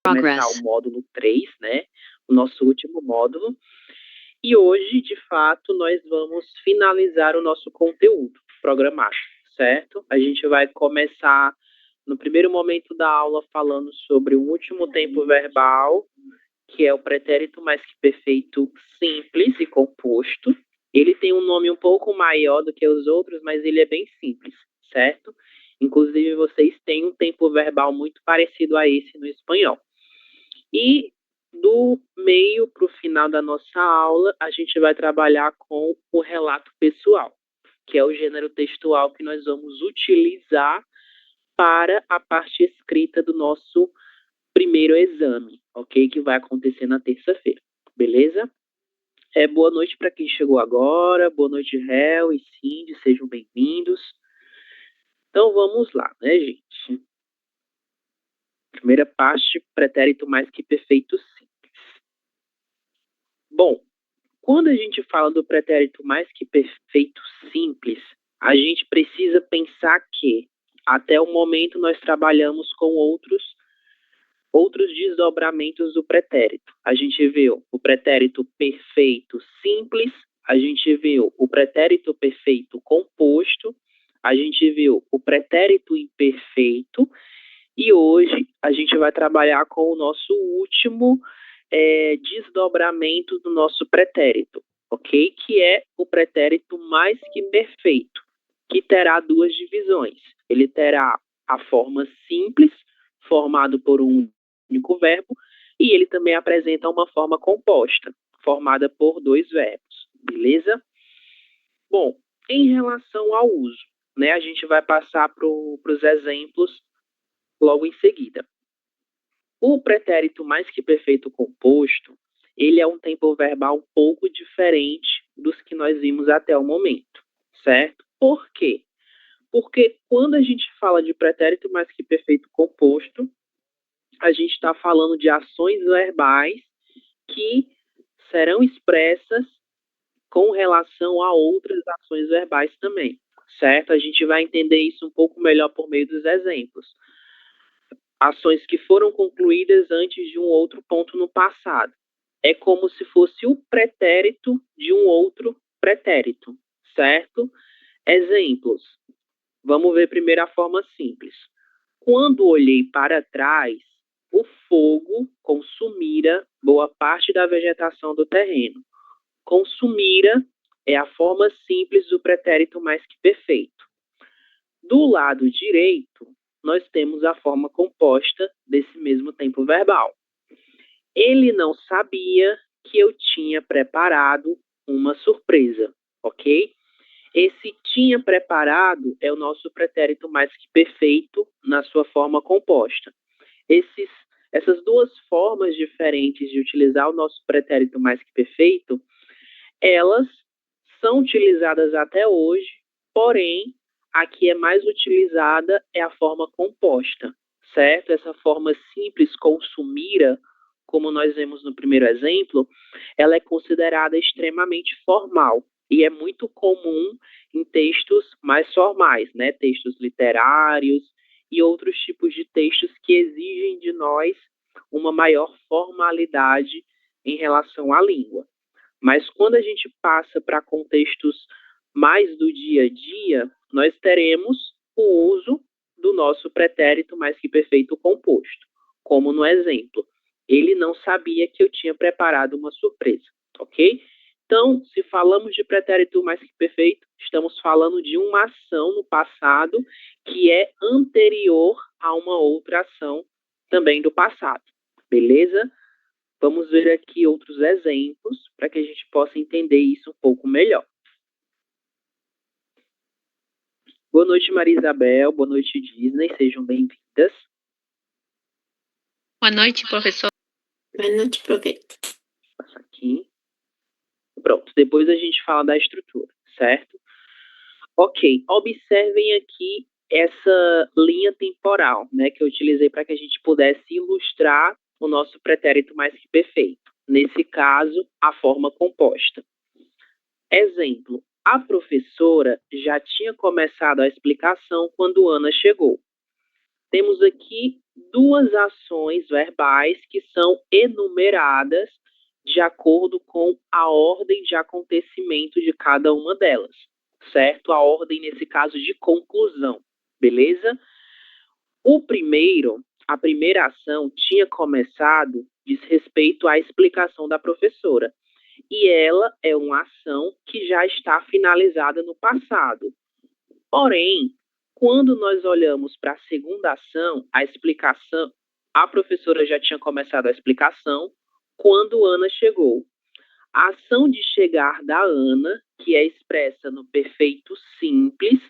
começar o módulo 3, né? O nosso último módulo. E hoje, de fato, nós vamos finalizar o nosso conteúdo programático, certo? A gente vai começar no primeiro momento da aula falando sobre o último tempo verbal, que é o pretérito mais que perfeito simples e composto. Ele tem um nome um pouco maior do que os outros, mas ele é bem simples, certo? Inclusive, vocês têm um tempo verbal muito parecido a esse no espanhol. E do meio para o final da nossa aula, a gente vai trabalhar com o relato pessoal, que é o gênero textual que nós vamos utilizar para a parte escrita do nosso primeiro exame, ok? Que vai acontecer na terça-feira, beleza? Boa noite para quem chegou agora, boa noite, Hel e Cindy, sejam bem-vindos. Então vamos lá, né, gente? Primeira parte, pretérito mais que perfeito simples. Bom, quando a gente fala do pretérito mais que perfeito simples, a gente precisa pensar que até o momento nós trabalhamos com outros desdobramentos do pretérito. A gente viu o pretérito perfeito simples, a gente viu o pretérito perfeito composto, a gente viu o pretérito imperfeito e hoje a gente vai trabalhar com o nosso último desdobramento do nosso pretérito, ok? Que é o pretérito mais que perfeito, que terá duas divisões. Ele terá a forma simples, formado por um único verbo, e ele também apresenta uma forma composta, formada por dois verbos, beleza? Bom, em relação ao uso, né, a gente vai passar para os exemplos logo em seguida. O pretérito mais que perfeito composto, ele é um tempo verbal um pouco diferente dos que nós vimos até o momento, certo? Por quê? Porque quando a gente fala de pretérito mais que perfeito composto, a gente está falando de ações verbais que serão expressas com relação a outras ações verbais também, certo? A gente vai entender isso um pouco melhor por meio dos exemplos. Ações que foram concluídas antes de um outro ponto no passado. É como se fosse o pretérito de um outro pretérito, certo? Exemplos. Vamos ver primeiro a forma simples. Quando olhei para trás, o fogo consumira boa parte da vegetação do terreno. Consumira é a forma simples do pretérito mais que perfeito. Do lado direito, nós temos a forma composta desse mesmo tempo verbal. Ele não sabia que eu tinha preparado uma surpresa, ok? Esse tinha preparado é o nosso pretérito mais que perfeito na sua forma composta. Essas duas formas diferentes de utilizar o nosso pretérito mais que perfeito, elas são utilizadas até hoje, porém, a que é mais utilizada é a forma composta, certo? Essa forma simples, consumira, como nós vemos no primeiro exemplo, ela é considerada extremamente formal e é muito comum em textos mais formais, né? Textos literários e outros tipos de textos que exigem de nós uma maior formalidade em relação à língua. Mas quando a gente passa para contextos mais do dia a dia, nós teremos o uso do nosso pretérito mais que perfeito composto. Como no exemplo, ele não sabia que eu tinha preparado uma surpresa, ok? Então, se falamos de pretérito mais que perfeito, estamos falando de uma ação no passado que é anterior a uma outra ação também do passado, beleza? Vamos ver aqui outros exemplos para que a gente possa entender isso um pouco melhor. Boa noite, Maria Isabel. Boa noite, Disney. Sejam bem-vindas. Boa noite, professor. Boa noite, professor. Passa aqui. Pronto, depois a gente fala da estrutura, certo? Ok, observem aqui essa linha temporal, né, que eu utilizei para que a gente pudesse ilustrar o nosso pretérito mais que perfeito. Nesse caso, a forma composta. Exemplo, a professora já tinha começado a explicação quando Ana chegou. temos aqui duas ações verbais que são enumeradas de acordo com a ordem de acontecimento de cada uma delas, certo? A ordem, nesse caso, de conclusão, beleza? A primeira ação tinha começado, diz respeito à explicação da professora, e ela é uma ação que já está finalizada no passado. Porém, quando nós olhamos para a segunda ação, a explicação, a professora já tinha começado a explicação quando Ana chegou. A ação de chegar da Ana, que é expressa no perfeito simples,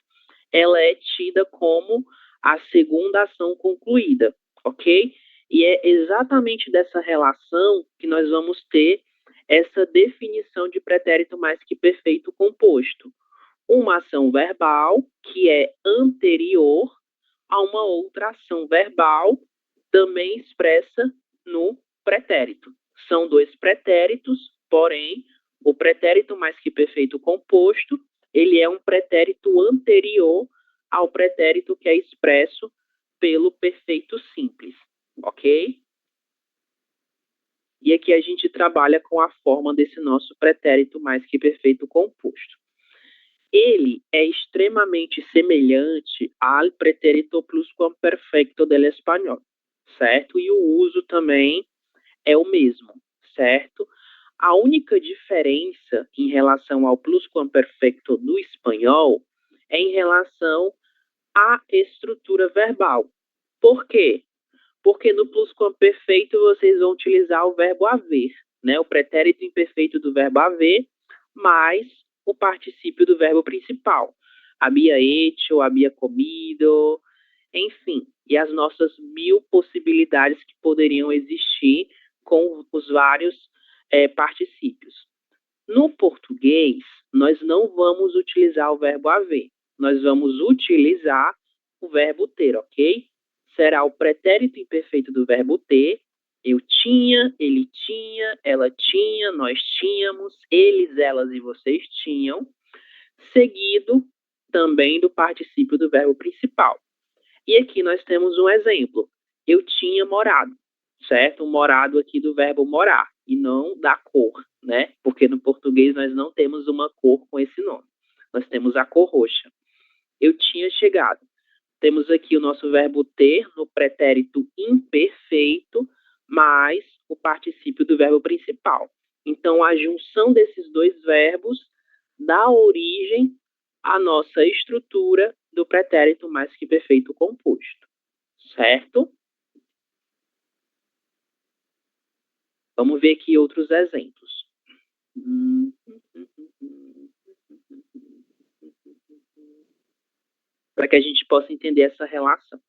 ela é tida como a segunda ação concluída, ok? E é exatamente dessa relação que nós vamos ter essa definição de pretérito mais que perfeito composto. Uma ação verbal que é anterior a uma outra ação verbal também expressa no pretérito. São dois pretéritos, porém, o pretérito mais que perfeito composto, ele é um pretérito anterior ao pretérito que é expresso pelo perfeito simples, ok? E aqui a gente trabalha com a forma desse nosso pretérito mais que perfeito composto. Ele é extremamente semelhante ao pretérito pluscuamperfecto del espanhol, certo? E o uso também é o mesmo, certo? A única diferença em relação ao pluscuamperfecto do espanhol é em relação à estrutura verbal. Por quê? Porque no pluscuamperfeito vocês vão utilizar o verbo haver, né? O pretérito imperfeito do verbo haver, mais o particípio do verbo principal. Había hecho, había comido, enfim. E as nossas 1000 possibilidades que poderiam existir com os vários particípios. No português, nós não vamos utilizar o verbo haver. Nós vamos utilizar o verbo ter, ok? Será o pretérito imperfeito do verbo ter. Eu tinha, ele tinha, ela tinha, nós tínhamos, eles, elas e vocês tinham, seguido também do particípio do verbo principal. E aqui nós temos um exemplo. Eu tinha morado, certo? Um morado aqui do verbo morar, e não da cor, né? Porque no português nós não temos uma cor com esse nome. Nós temos a cor roxa. Eu tinha chegado. Temos aqui o nosso verbo ter no pretérito imperfeito, mais o particípio do verbo principal. Então, a junção desses dois verbos dá origem à nossa estrutura do pretérito mais que perfeito composto. Certo? Vamos ver aqui outros exemplos. Para que a gente possa entender essa relação.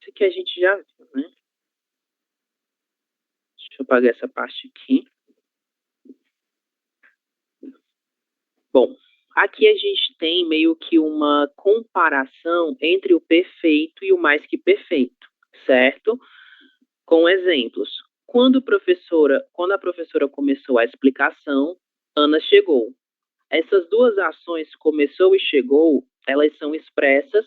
Isso aqui a gente já viu, né? Deixa eu apagar essa parte aqui. Bom, aqui a gente tem meio que uma comparação entre o perfeito e o mais que perfeito, certo? Com exemplos. Quando a professora começou a explicação, Ana chegou. Essas duas ações, começou e chegou, elas são expressas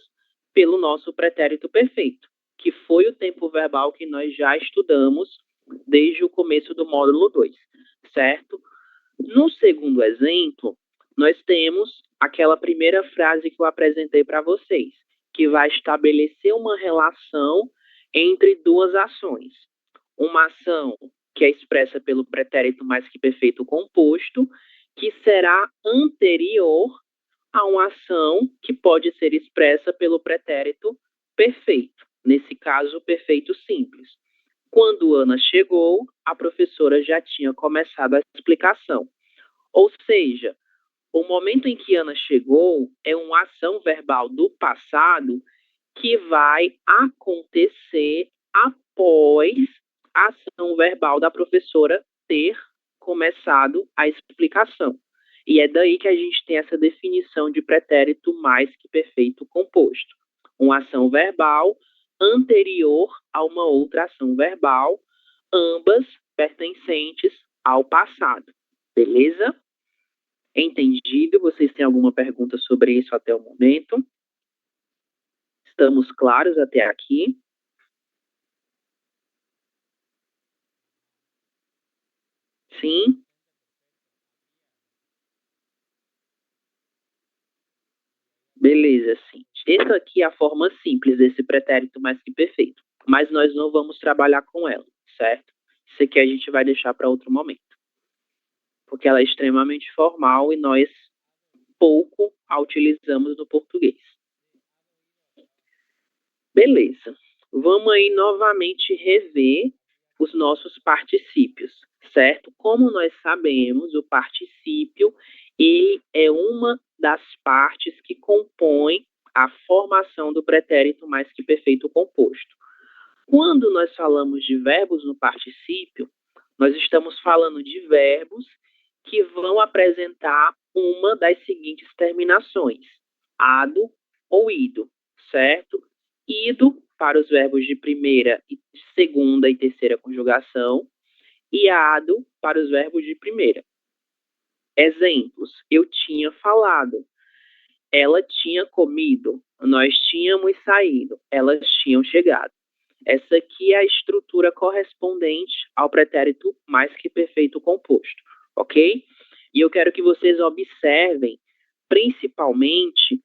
pelo nosso pretérito perfeito, que foi o tempo verbal que nós já estudamos desde o começo do módulo 2, certo? No segundo exemplo, nós temos aquela primeira frase que eu apresentei para vocês, que vai estabelecer uma relação entre duas ações. Uma ação que é expressa pelo pretérito mais que perfeito composto, que será anterior a uma ação que pode ser expressa pelo pretérito perfeito, nesse caso, perfeito simples. Quando Ana chegou, a professora já tinha começado a explicação. Ou seja, o momento em que Ana chegou é uma ação verbal do passado que vai acontecer após a ação verbal da professora ter começado a explicação. E é daí que a gente tem essa definição de pretérito mais que perfeito composto. Uma ação verbal anterior a uma outra ação verbal, ambas pertencentes ao passado. Beleza? Entendido? Vocês têm alguma pergunta sobre isso até o momento? Estamos claros até aqui? Sim? Beleza, sim. Essa aqui é a forma simples desse pretérito mais que perfeito, mas nós não vamos trabalhar com ela, certo? Isso aqui a gente vai deixar para outro momento, porque ela é extremamente formal e nós pouco a utilizamos no português. Beleza. Vamos aí novamente rever os nossos particípios, certo? Como nós sabemos, o particípio ele é uma das partes que compõem a formação do pretérito mais que perfeito composto. Quando nós falamos de verbos no particípio, nós estamos falando de verbos que vão apresentar uma das seguintes terminações: ado ou ido, certo? Ido para os verbos de primeira, segunda e terceira conjugação, e ado para os verbos de primeira. Exemplos: eu tinha falado, ela tinha comido, nós tínhamos saído, elas tinham chegado. Essa aqui é a estrutura correspondente ao pretérito mais que perfeito composto, ok? E eu quero que vocês observem principalmente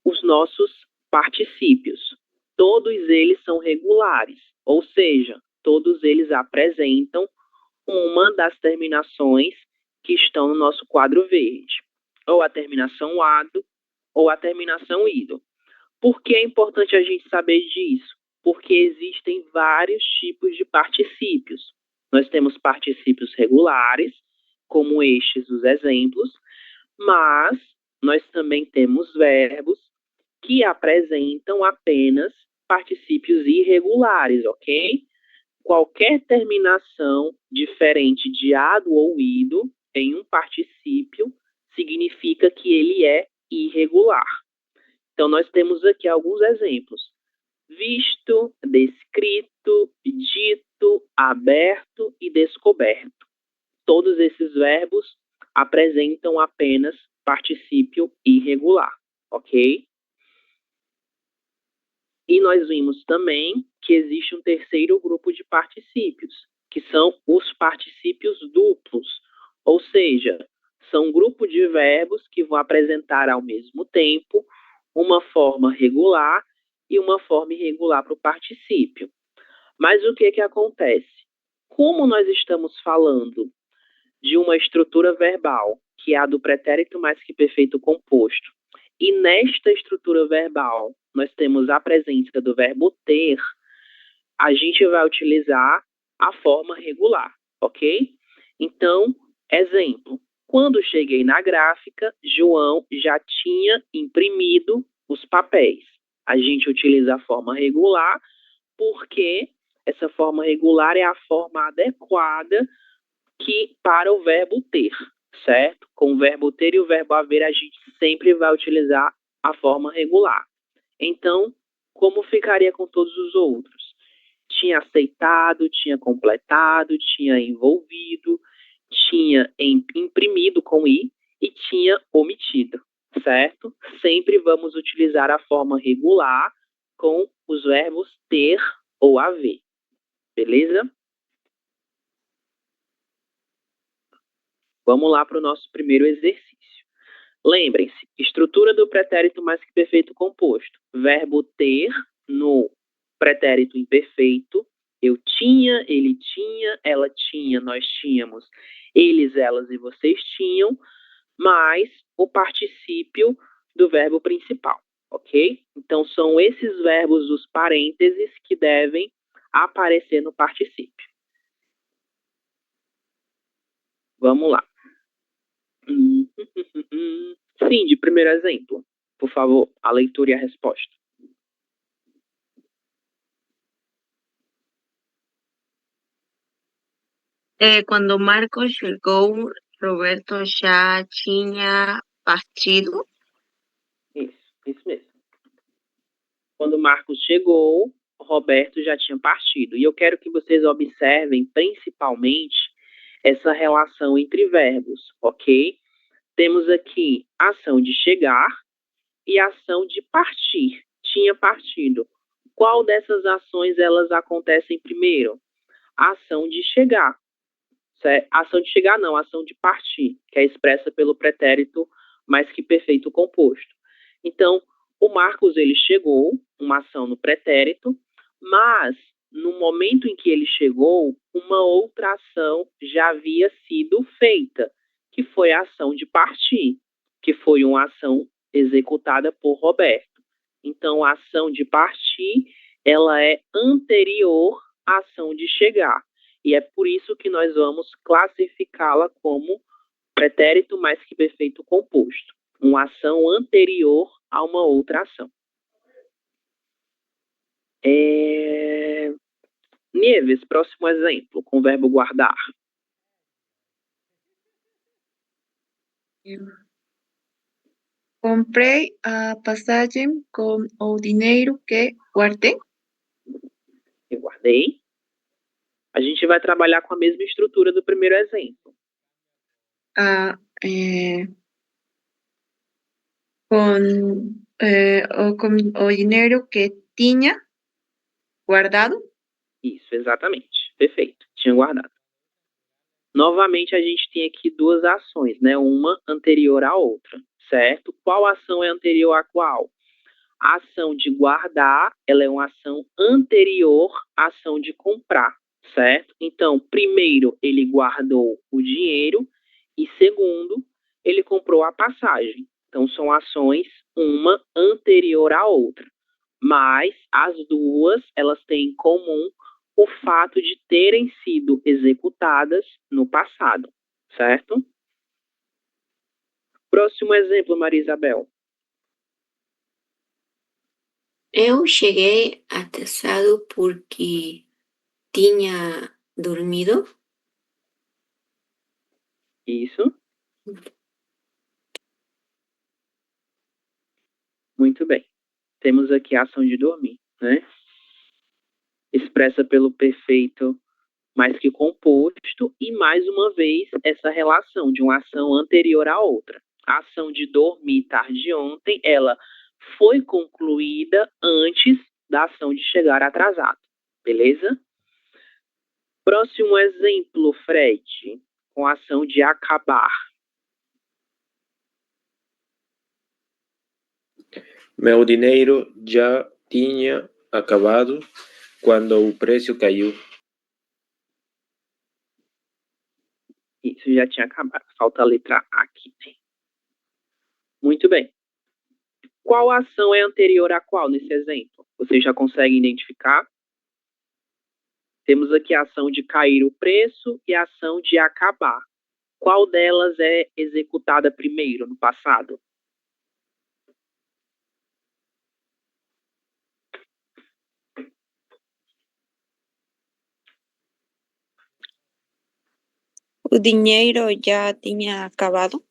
os nossos particípios. Todos eles são regulares, ou seja, todos eles apresentam uma das terminações que estão no nosso quadro verde, ou a terminação ado, ou a terminação ido. Por que é importante a gente saber disso? Porque existem vários tipos de particípios. Nós temos particípios regulares, como estes os exemplos, mas nós também temos verbos que apresentam apenas particípios irregulares, ok? Qualquer terminação diferente de ado ou ido em um particípio significa que ele é irregular. Então, nós temos aqui alguns exemplos: visto, descrito, dito, aberto e descoberto. Todos esses verbos apresentam apenas particípio irregular, ok? E nós vimos também que existe um terceiro grupo de particípios, que são os particípios duplos, ou seja, são um grupo de verbos que vão apresentar ao mesmo tempo uma forma regular e uma forma irregular para o particípio. Mas o que acontece? Como nós estamos falando de uma estrutura verbal, que é a do pretérito mais que perfeito composto, e nesta estrutura verbal nós temos a presença do verbo ter, a gente vai utilizar a forma regular, ok? Então, exemplo: quando cheguei na gráfica, João já tinha imprimido os papéis. A gente utiliza a forma regular porque essa forma regular é a forma adequada que para o verbo ter, certo? Com o verbo ter e o verbo haver, a gente sempre vai utilizar a forma regular. Então, como ficaria com todos os outros? Tinha aceitado, tinha completado, tinha envolvido, tinha imprimido com i e tinha omitido, certo? Sempre vamos utilizar a forma regular com os verbos ter ou haver, beleza? Vamos lá para o nosso primeiro exercício. Lembrem-se, estrutura do pretérito mais que perfeito composto. Verbo ter no pretérito imperfeito. Eu tinha, ele tinha, ela tinha, nós tínhamos, eles, elas e vocês tinham, mais o particípio do verbo principal, ok? Então, são esses verbos dos parênteses que devem aparecer no particípio. Vamos lá. Sim, de primeiro exemplo. Por favor, a leitura e a resposta. Quando Marcos chegou, Roberto já tinha partido. Isso mesmo. Quando Marcos chegou, Roberto já tinha partido. E eu quero que vocês observem principalmente essa relação entre verbos, ok? Temos aqui ação de chegar e ação de partir. Tinha partido. Qual dessas ações elas acontecem primeiro? A ação de chegar. Certo? Ação de chegar não, ação de partir, que é expressa pelo pretérito mais que perfeito composto. Então, o Marcos, ele chegou, uma ação no pretérito, mas no momento em que ele chegou, uma outra ação já havia sido feita, que foi a ação de partir, que foi uma ação executada por Roberto. Então, a ação de partir, ela é anterior à ação de chegar. E é por isso que nós vamos classificá-la como pretérito mais que perfeito composto, uma ação anterior a uma outra ação. Nieves, próximo exemplo, com o verbo guardar. Comprei a passagem com o dinheiro que guardei. Eu guardei. A gente vai trabalhar com a mesma estrutura do primeiro exemplo. Com o dinheiro que tinha guardado. Isso, exatamente. Perfeito. Tinha guardado. Novamente, a gente tem aqui duas ações, né? Uma anterior à outra, certo? Qual ação é anterior à qual? A ação de guardar, ela é uma ação anterior à ação de comprar, certo? Então, primeiro, ele guardou o dinheiro e, segundo, ele comprou a passagem. Então, são ações, uma anterior à outra. Mas as duas, elas têm em comum o fato de terem sido executadas no passado, certo? Próximo exemplo, Maria Isabel. Eu cheguei atrasado porque tinha dormido. Isso. Muito bem. Temos aqui a ação de dormir, né? Expressa pelo perfeito mais que composto e, mais uma vez, essa relação de uma ação anterior à outra. A ação de dormir tarde ontem, ela foi concluída antes da ação de chegar atrasado. Beleza? Próximo exemplo, Fred, com a ação de acabar. Meu dinheiro já tinha acabado quando o preço caiu. Isso já tinha acabado. Falta a letra A aqui. Muito bem. Qual ação é anterior a qual nesse exemplo? Vocês já conseguem identificar? Temos aqui a ação de cair o preço e a ação de acabar. Qual delas é executada primeiro, no passado? O dinheiro já tinha acabado.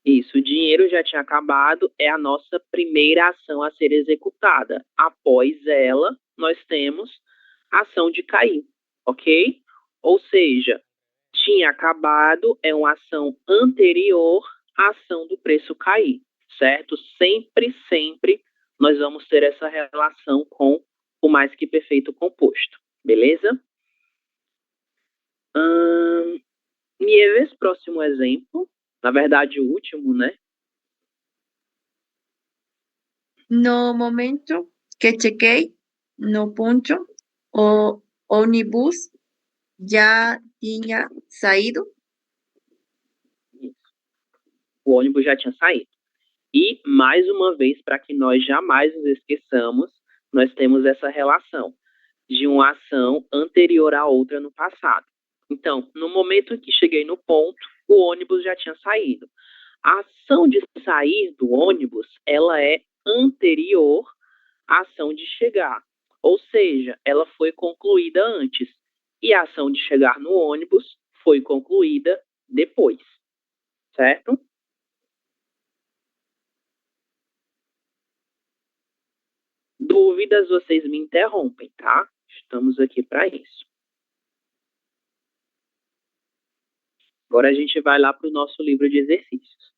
Isso, o dinheiro já tinha acabado, é a nossa primeira ação a ser executada. Após ela, nós temos a ação de cair, ok? Ou seja, tinha acabado é uma ação anterior à ação do preço cair, certo? Sempre, sempre nós vamos ter essa relação com o mais que perfeito composto, beleza? Nieves, próximo exemplo. Na verdade, o último, né? No momento que cheguei no ponto, o ônibus já tinha saído. O ônibus já tinha saído. E, mais uma vez, para que nós jamais nos esqueçamos, nós temos essa relação de uma ação anterior à outra no passado. Então, no momento em que cheguei no ponto, o ônibus já tinha saído. A ação de sair do ônibus, ela é anterior à ação de chegar. Ou seja, ela foi concluída antes. E a ação de chegar no ônibus foi concluída depois. Certo? Dúvidas, vocês me interrompem, tá? Estamos aqui para isso. Agora a gente vai lá para o nosso livro de exercícios.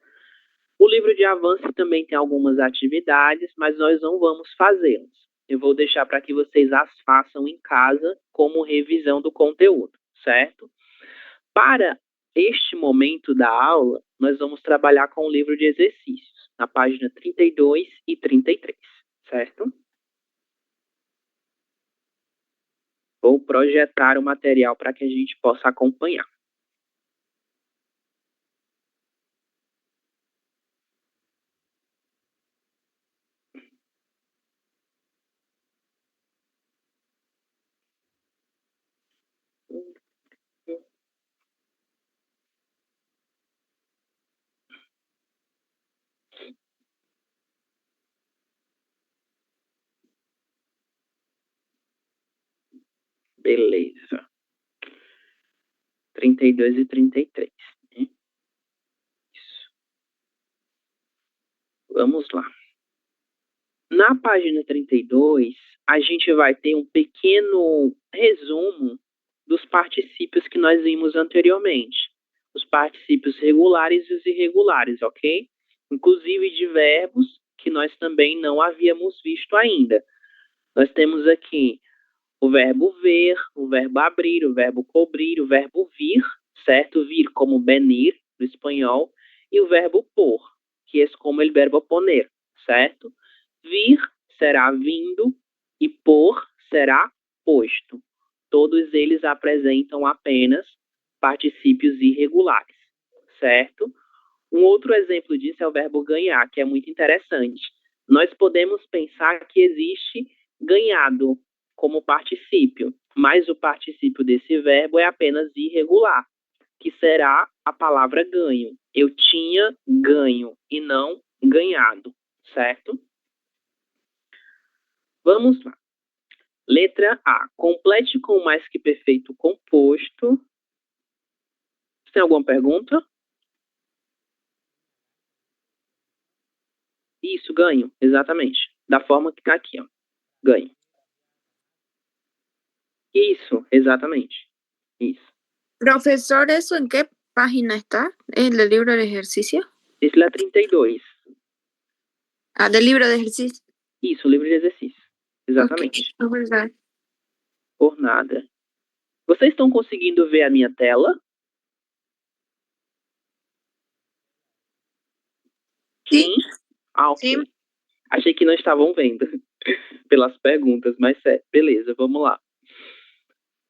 O livro de avanço também tem algumas atividades, mas nós não vamos fazê-las. Eu vou deixar para que vocês as façam em casa como revisão do conteúdo, certo? Para este momento da aula, nós vamos trabalhar com o livro de exercícios, na página 32 e 33, certo? Vou projetar o material para que a gente possa acompanhar. Beleza. 32 e 33. Né? Isso. Vamos lá. Na página 32, a gente vai ter um pequeno resumo dos particípios que nós vimos anteriormente. Os particípios regulares e os irregulares, ok? Inclusive de verbos que nós também não havíamos visto ainda. Nós temos aqui o verbo ver, o verbo abrir, o verbo cobrir, o verbo vir, certo? Vir como venir, no espanhol, e o verbo por, que é como o verbo poner, certo? Vir será vindo e por será posto. Todos eles apresentam apenas particípios irregulares, certo? Um outro exemplo disso é o verbo ganhar, que é muito interessante. Nós podemos pensar que existe ganhado como particípio, mas o particípio desse verbo é apenas irregular, que será a palavra ganho. Eu tinha ganho e não ganhado, certo? Vamos lá. Letra A. Complete com o mais que perfeito composto. Você tem alguma pergunta? Isso, ganho, exatamente. Da forma que está aqui, ó. Ganho. Isso, exatamente. Isso. Profesor, ¿eso en qué página está? ¿En el libro de ejercicio? Esse lá é 32. Ah, del libro de ejercicio. Isso, o livro de exercício. Exatamente. Ok, obrigada. Por nada. Vocês estão conseguindo ver a minha tela? Sim. Ah, ok. Sim. Achei que não estavam vendo pelas perguntas, mas beleza, vamos lá.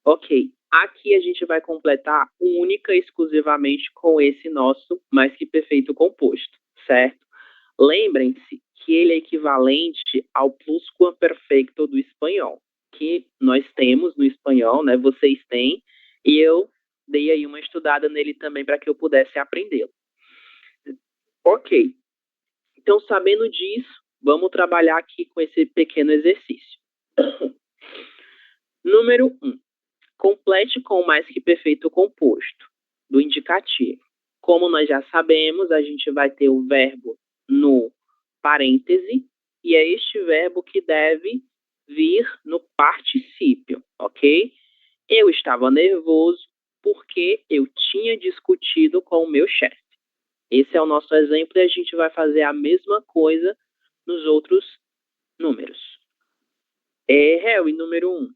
Ok. Aqui a gente vai completar única e exclusivamente com esse nosso mais que perfeito composto, certo? Lembrem-se que ele é equivalente ao pluscuamperfecto do espanhol, que nós temos no espanhol, né? Vocês têm, e eu dei aí uma estudada nele também para que eu pudesse aprendê-lo. Ok. Então, sabendo disso, vamos trabalhar aqui com esse pequeno exercício. Número 1. Complete com o mais que perfeito composto do indicativo. Como nós já sabemos, a gente vai ter o verbo no parêntese e é este verbo que deve vir no particípio, ok? Eu estava nervoso porque eu tinha discutido com o meu chefe. Esse é o nosso exemplo e a gente vai fazer a mesma coisa nos outros números. Harry, número 1.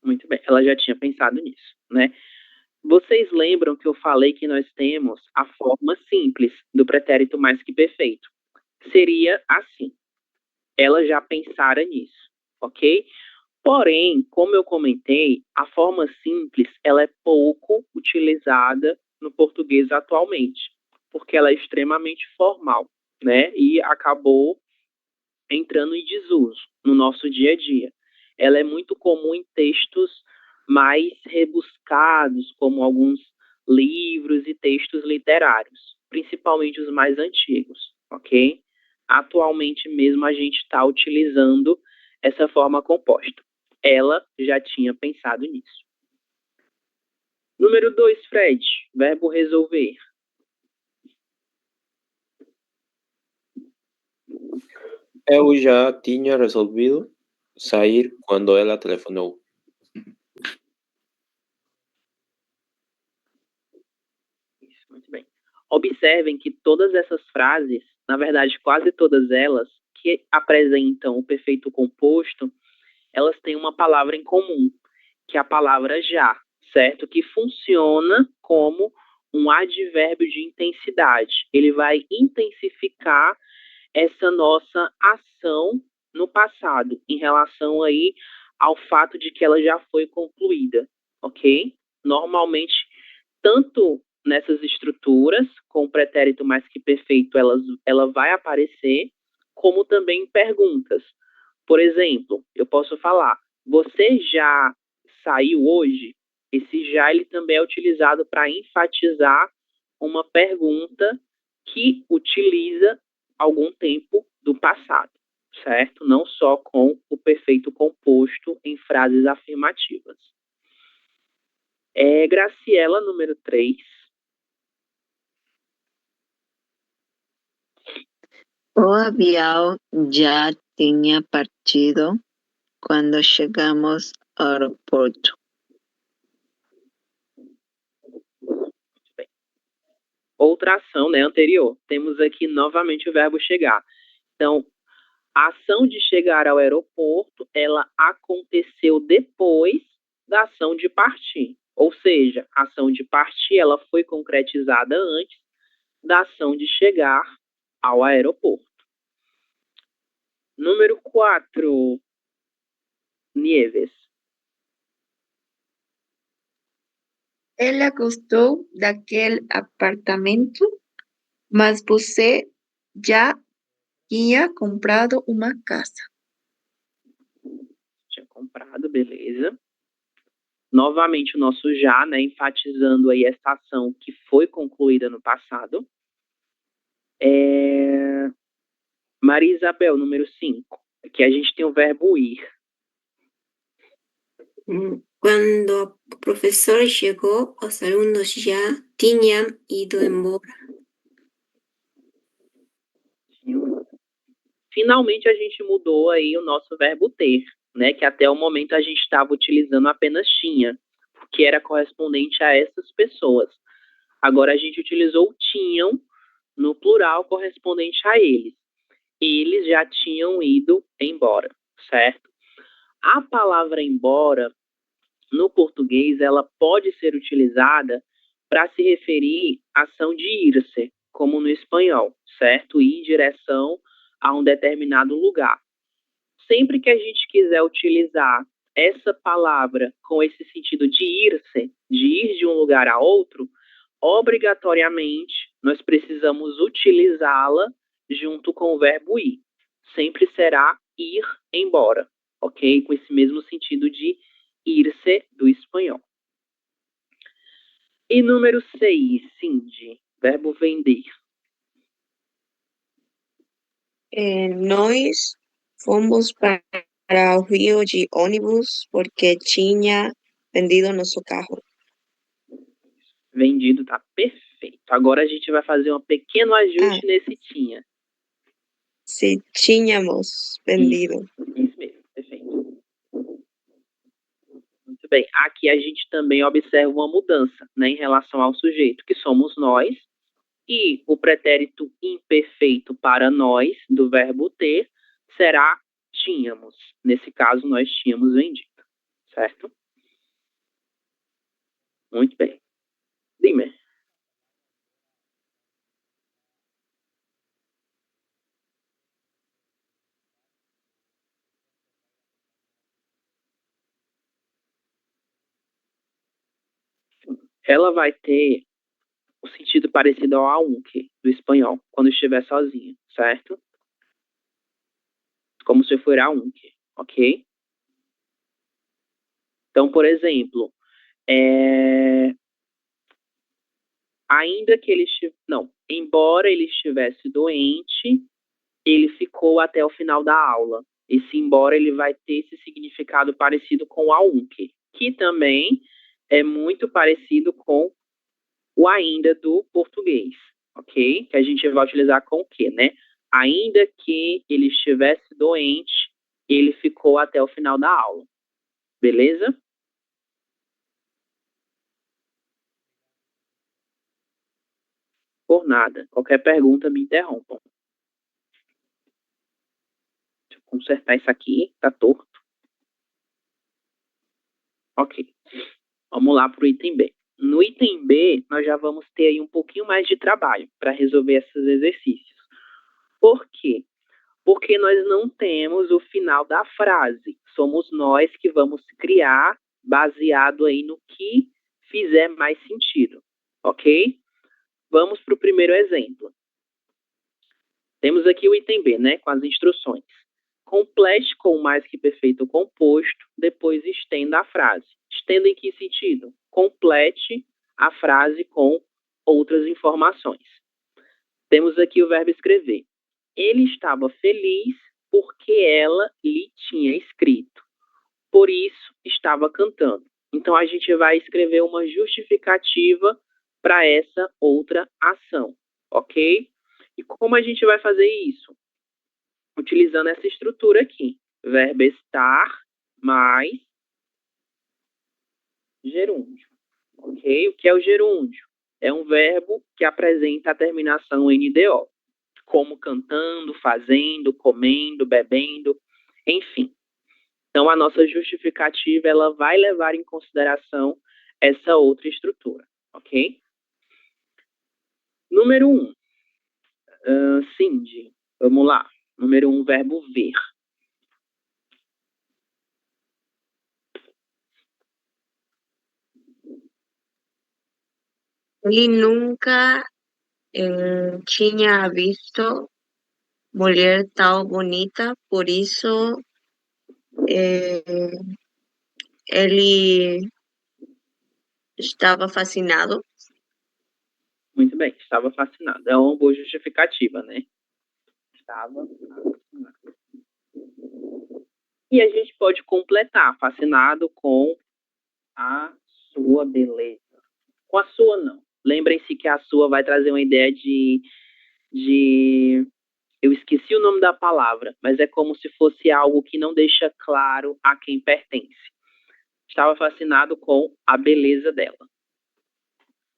Muito bem, ela já tinha pensado nisso, né? Vocês lembram que eu falei que nós temos a forma simples do pretérito mais que perfeito? Seria assim. Ela já pensara nisso, ok? Porém, como eu comentei, a forma simples ela é pouco utilizada no português atualmente, porque ela é extremamente formal, né? E acabou entrando em desuso no nosso dia a dia. Ela é muito comum em textos mais rebuscados, como alguns livros e textos literários, principalmente os mais antigos, ok? Atualmente mesmo a gente está utilizando essa forma composta. Ela já tinha pensado nisso. Número 2, Fred, verbo resolver. Eu já tinha resolvido sair quando ela telefonou. Isso, muito bem. Observem que todas essas frases, na verdade, quase todas elas, que apresentam o perfeito composto, elas têm uma palavra em comum, que é a palavra já, certo? Que funciona como um advérbio de intensidade. Ele vai intensificar essa nossa ação no passado, em relação aí ao fato de que ela já foi concluída, ok? Normalmente, tanto nessas estruturas, com o pretérito mais que perfeito, ela vai aparecer, como também em perguntas. Por exemplo, eu posso falar, você já saiu hoje? Esse já ele também é utilizado para enfatizar uma pergunta que utiliza algum tempo do passado, certo? Não só com o perfeito composto em frases afirmativas. Graciela, número 3. O avião já tinha partido quando chegamos ao aeroporto. Outra ação, né, anterior. Temos aqui novamente o verbo chegar. Então, a ação de chegar ao aeroporto, ela aconteceu depois da ação de partir. Ou seja, a ação de partir, ela foi concretizada antes da ação de chegar ao aeroporto. Número 4, Nieves. Ela gostou daquele apartamento, mas você já tinha comprado uma casa. Tinha comprado, beleza. Novamente o nosso já, né, enfatizando aí essa ação que foi concluída no passado. Maria Isabel, número 5. Aqui a gente tem o verbo ir. Cuando el profesor llegó, los alumnos ya tenían ido embora. Finalmente a gente mudou aí o nosso verbo ter, né, que até o momento a gente estava utilizando apenas tinha, porque era correspondente a essas pessoas. Agora a gente utilizou tinham no plural correspondente a eles. Eles já tinham ido embora, certo? A palavra embora, no português, ela pode ser utilizada para se referir à ação de ir-se, como no espanhol, certo? Ir em direção a um determinado lugar. Sempre que a gente quiser utilizar essa palavra com esse sentido de ir-se, de ir de um lugar a outro, obrigatoriamente nós precisamos utilizá-la junto com o verbo ir. Sempre será ir embora, ok? Com esse mesmo sentido de ir-se do espanhol. E número 6, Cindy, verbo vender. Nós fomos para o Rio de ônibus porque tinha vendido nosso carro. Vendido, tá perfeito. Agora a gente vai fazer um pequeno ajuste nesse tinha. Se tínhamos vendido. Isso mesmo, perfeito. Muito bem. Aqui a gente também observa uma mudança, né, em relação ao sujeito, que somos nós, e o pretérito imperfeito para nós, do verbo ter, será tínhamos. Nesse caso, nós tínhamos vendido, certo? Muito bem. Dime. Ela vai ter o sentido parecido ao aunque, do espanhol, quando estiver sozinha, certo? Como se for aunque, ok? Então, por exemplo, ainda que ele embora ele estivesse doente, ele ficou até o final da aula. Esse embora ele vai ter esse significado parecido com o aunque, que também é muito parecido com o ainda do português, ok? Que a gente vai utilizar com o que, né? Ainda que ele estivesse doente, ele ficou até o final da aula. Beleza? Por nada. Qualquer pergunta, me interrompam. Deixa eu consertar isso aqui, tá torto. Ok. Vamos lá para o item B. No item B, nós já vamos ter aí um pouquinho mais de trabalho para resolver esses exercícios. Por quê? Porque nós não temos o final da frase. Somos nós que vamos criar baseado aí no que fizer mais sentido. Ok? Vamos para o primeiro exemplo. Temos aqui o item B, né? Com as instruções. Complete com o mais que perfeito composto, depois estenda a frase. Estenda em que sentido? Complete a frase com outras informações. Temos aqui o verbo escrever. Ele estava feliz porque ela lhe tinha escrito. Por isso, estava cantando. Então, a gente vai escrever uma justificativa para essa outra ação, ok? E como a gente vai fazer isso? Utilizando essa estrutura aqui. Verbo estar mais gerúndio. Ok? O que é o gerúndio? É um verbo que apresenta a terminação NDO. Como cantando, fazendo, comendo, bebendo, enfim. Então, a nossa justificativa, ela vai levar em consideração essa outra estrutura. Ok? Número 1. Cindy. Vamos lá. Número 1, verbo ver. Ele nunca tinha visto mulher tão bonita, por isso ele estava fascinado. Muito bem, estava fascinado. É uma boa justificativa, né? Estava fascinado. E a gente pode completar fascinado com a sua beleza. Com a sua, não. Lembrem-se que a sua vai trazer uma ideia de... Eu esqueci o nome da palavra, mas é como se fosse algo que não deixa claro a quem pertence. Estava fascinado com a beleza dela.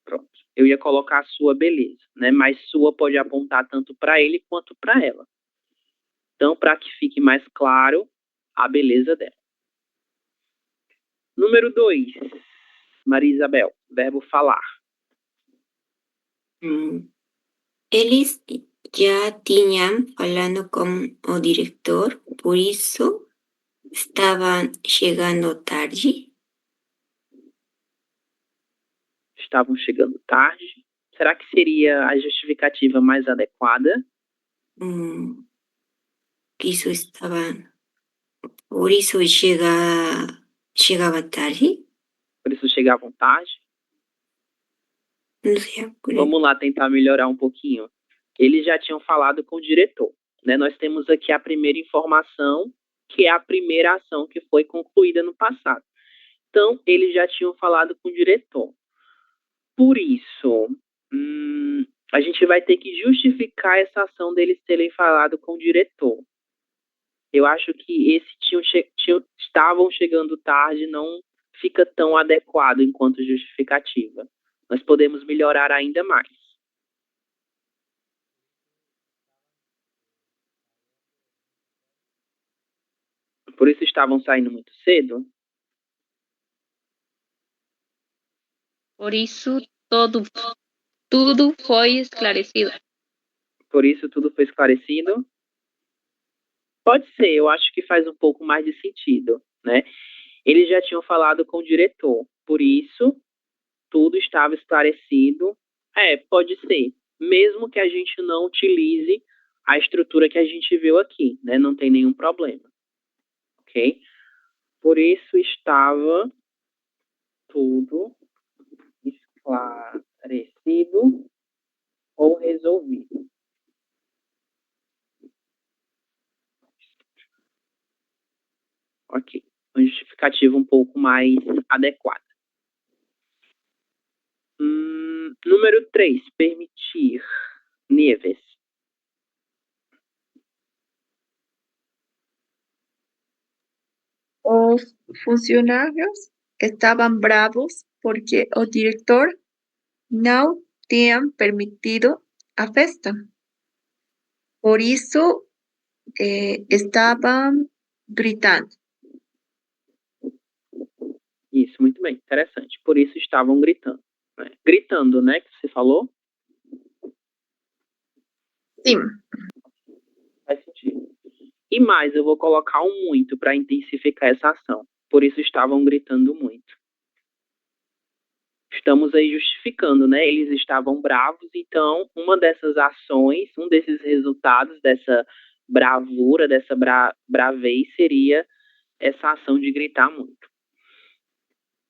Pronto. Eu ia colocar a sua beleza, né? Mas sua pode apontar tanto para ele quanto para ela. Então, para que fique mais claro, a beleza dela. Número 2. Maria Isabel, verbo falar. Eles já tinham falado com o diretor, por isso estavam chegando tarde. Estavam chegando tarde. Será que seria a justificativa mais adequada? Isso estavam... Por isso chegava tarde. Por isso chegavam tarde? Não sei. Vamos lá tentar melhorar um pouquinho. Eles já tinham falado com o diretor, né? Nós temos aqui a primeira informação, que é a primeira ação que foi concluída no passado. Então, eles já tinham falado com o diretor. Por isso, a gente vai ter que justificar essa ação deles terem falado com o diretor. Eu acho que estavam chegando tarde não fica tão adequado enquanto justificativa. Nós podemos melhorar ainda mais. Por isso estavam saindo muito cedo? Por isso tudo foi esclarecido. Por isso tudo foi esclarecido? Pode ser, eu acho que faz um pouco mais de sentido, né? Eles já tinham falado com o diretor, por isso tudo estava esclarecido. Pode ser, mesmo que a gente não utilize a estrutura que a gente viu aqui, né? Não tem nenhum problema, ok? Por isso estava tudo esclarecido ou resolvido. Ok, uma justificativa um pouco mais adequada. Número 3, permitir. Neves. Os funcionários estavam bravos porque o diretor não tinha permitido a festa. Por isso, estavam gritando. Isso, muito bem, interessante. Por isso estavam gritando. Né? Gritando, né, que você falou? Sim, Faz sentido. E mais, eu vou colocar um muito para intensificar essa ação. Por isso estavam gritando muito. Estamos aí justificando, né? Eles estavam bravos, então uma dessas ações, um desses resultados dessa bravura, dessa bravez seria essa ação de gritar muito.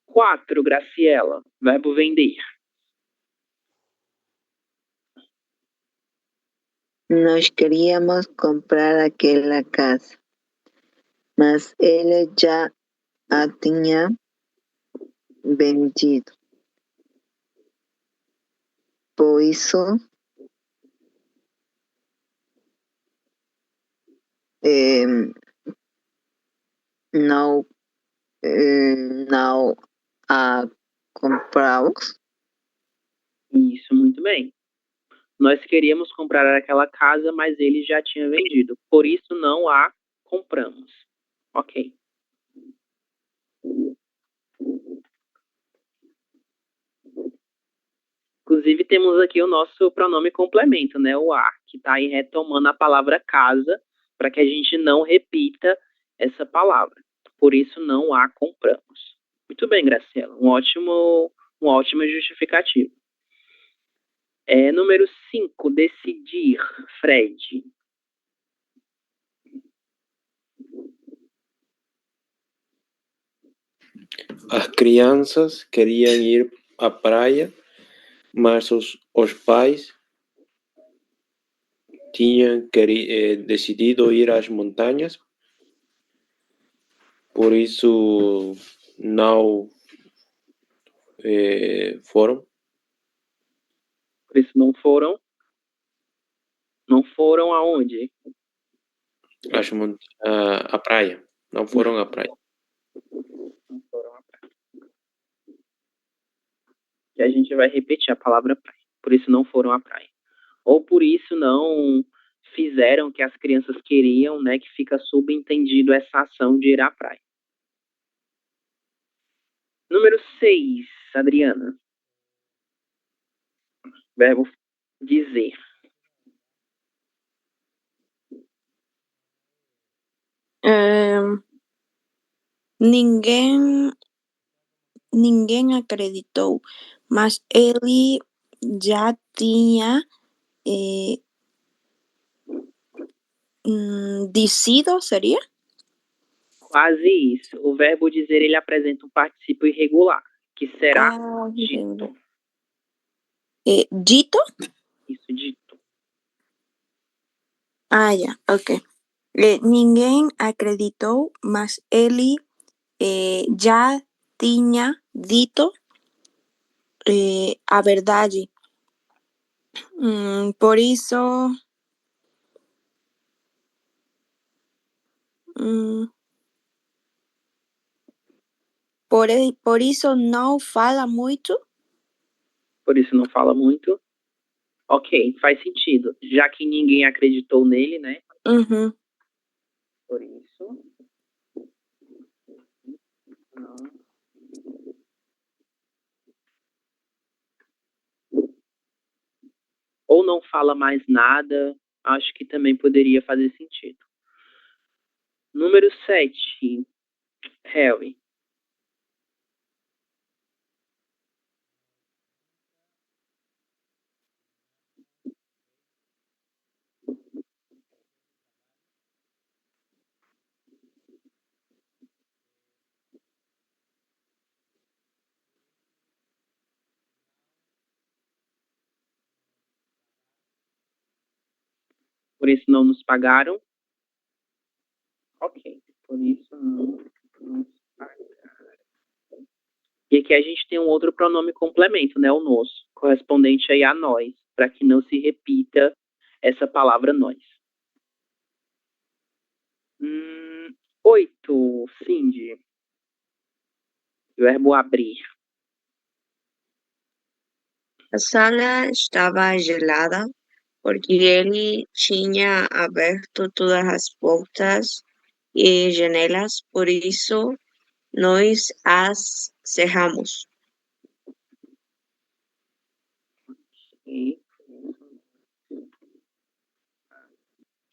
4, Graciela, verbo vender. Nós queríamos comprar aquela casa, mas ele já a tinha vendido. Por isso, não, não a compramos. Isso, muito bem. Nós queríamos comprar aquela casa, mas ele já tinha vendido. Por isso não a compramos. Ok. Inclusive, temos aqui o nosso pronome complemento, né? O a, que está aí retomando a palavra casa, para que a gente não repita essa palavra. Por isso, não a compramos. Muito bem, Graciela. Uma ótima justificativa. Número 5, decidir, Fred. As crianças queriam ir à praia, mas os pais tinham decidido ir às montanhas, por isso não foram. Por isso não foram. Não foram aonde? À praia. Não foram à praia. Não foram à praia. E a gente vai repetir a palavra praia. Por isso não foram à praia. Ou por isso não fizeram o que as crianças queriam, né? Que fica subentendido essa ação de ir à praia. Número 6, Adriana. Verbo dizer. Ninguém acreditou, mas ele já tinha dito, seria? Quase isso. O verbo dizer, ele apresenta um particípio irregular, que será dito. Dito? Isso, dito. Já, ok. Ninguém acreditou, mas ele já tinha dito a verdade. Por isso, por isso não fala muito. Por isso não fala muito. Ok, faz sentido. Já que ninguém acreditou nele, né? Uhum. Por isso. Não. Ou não fala mais nada. Acho que também poderia fazer sentido. Número 7, Harry. Por isso não nos pagaram. Ok, por isso não nos pagaram. E aqui a gente tem um outro pronome complemento, né? O nos, correspondente aí a nós, para que não se repita essa palavra nós. 8, Cindy. Verbo abrir. A sala estava gelada porque ele tinha aberto todas as portas e janelas, por isso nós as cerramos. E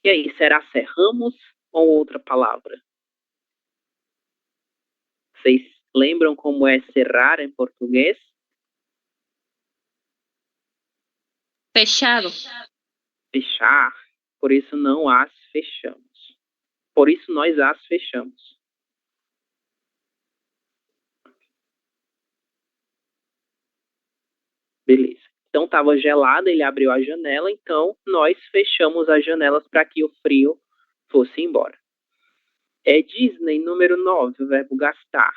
aí, será cerramos ou outra palavra? Vocês lembram como é cerrar em português? Fechado. Fechar. Por isso não as fechamos. Por isso nós as fechamos. Beleza. Então estava gelada, ele abriu a janela, então nós fechamos as janelas para que o frio fosse embora. É Disney, número 9, o verbo gastar.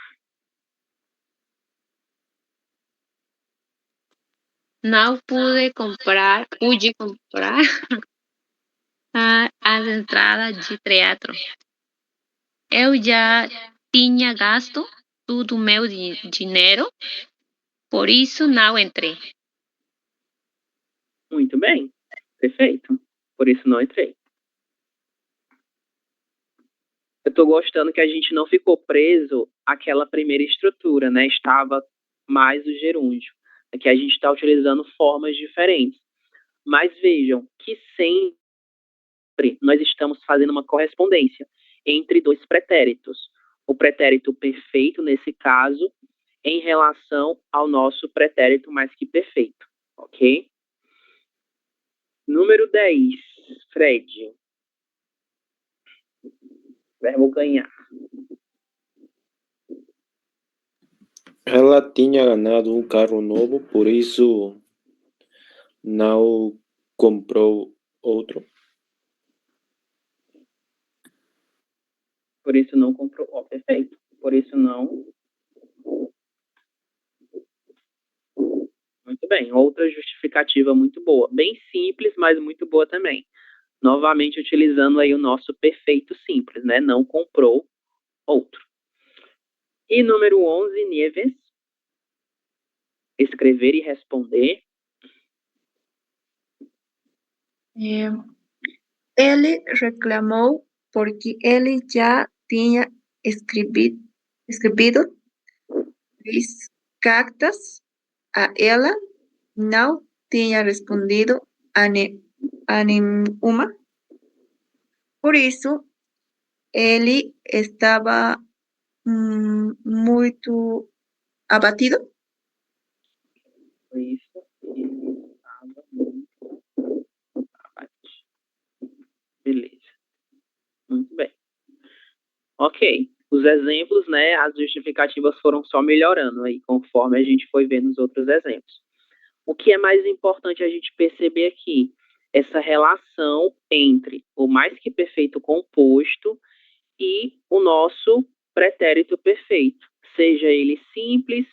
Não pude comprar as entradas de teatro. Eu já tinha gasto todo o meu dinheiro, por isso não entrei. Muito bem. Perfeito. Por isso não entrei. Eu estou gostando que a gente não ficou preso àquela primeira estrutura, né? Estava mais o gerúndio. Aqui a gente está utilizando formas diferentes. Mas vejam que sempre nós estamos fazendo uma correspondência entre dois pretéritos. O pretérito perfeito, nesse caso, em relação ao nosso pretérito mais que perfeito. Ok? Número 10, Fred. Verbo ganhar. Ela tinha ganhado um carro novo, por isso não comprou outro. Por isso não comprou. Ó, perfeito. Por isso não. Muito bem. Outra justificativa muito boa. Bem simples, mas muito boa também. Novamente utilizando aí o nosso perfeito simples, né? Não comprou outro. E número 11, Nieves. Escrever e responder. Ele reclamou porque ele já tinha escrito 3 cartas a ela, não tinha respondido a nenhuma. Por isso, ele estava muito abatido. Por isso ele estava muito abatido. Beleza. Muito bem. Ok. Os exemplos, né, as justificativas foram só melhorando aí, conforme a gente foi vendo os outros exemplos. O que é mais importante a gente perceber aqui? Essa relação entre o mais que perfeito composto e o nosso pretérito perfeito. Seja ele simples,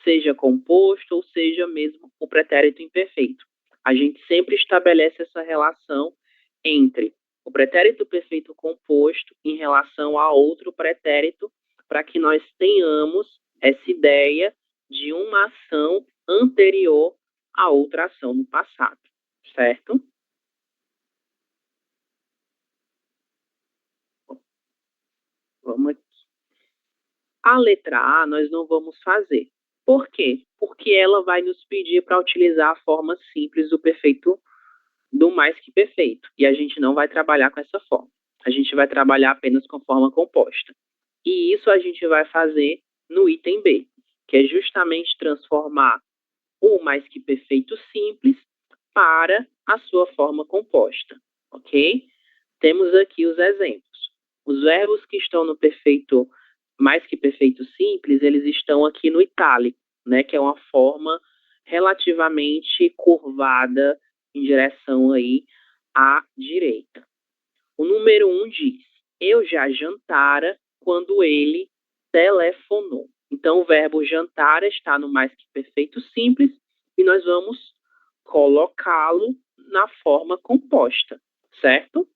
seja composto, ou seja mesmo o pretérito imperfeito. A gente sempre estabelece essa relação entre o pretérito perfeito composto em relação a outro pretérito, para que nós tenhamos essa ideia de uma ação anterior a outra ação no passado, certo? Vamos aqui. A letra A nós não vamos fazer. Por quê? Porque ela vai nos pedir para utilizar a forma simples do perfeito, do mais que perfeito. E a gente não vai trabalhar com essa forma. A gente vai trabalhar apenas com forma composta. E isso a gente vai fazer no item B, que é justamente transformar o mais que perfeito simples para a sua forma composta, ok? Temos aqui os exemplos. Os verbos que estão no perfeito mais que perfeito simples, eles estão aqui no itálico, né, que é uma forma relativamente curvada em direção aí à direita. O número 1 diz: eu já jantara quando ele telefonou. Então, o verbo jantar está no mais que perfeito simples e nós vamos colocá-lo na forma composta, certo?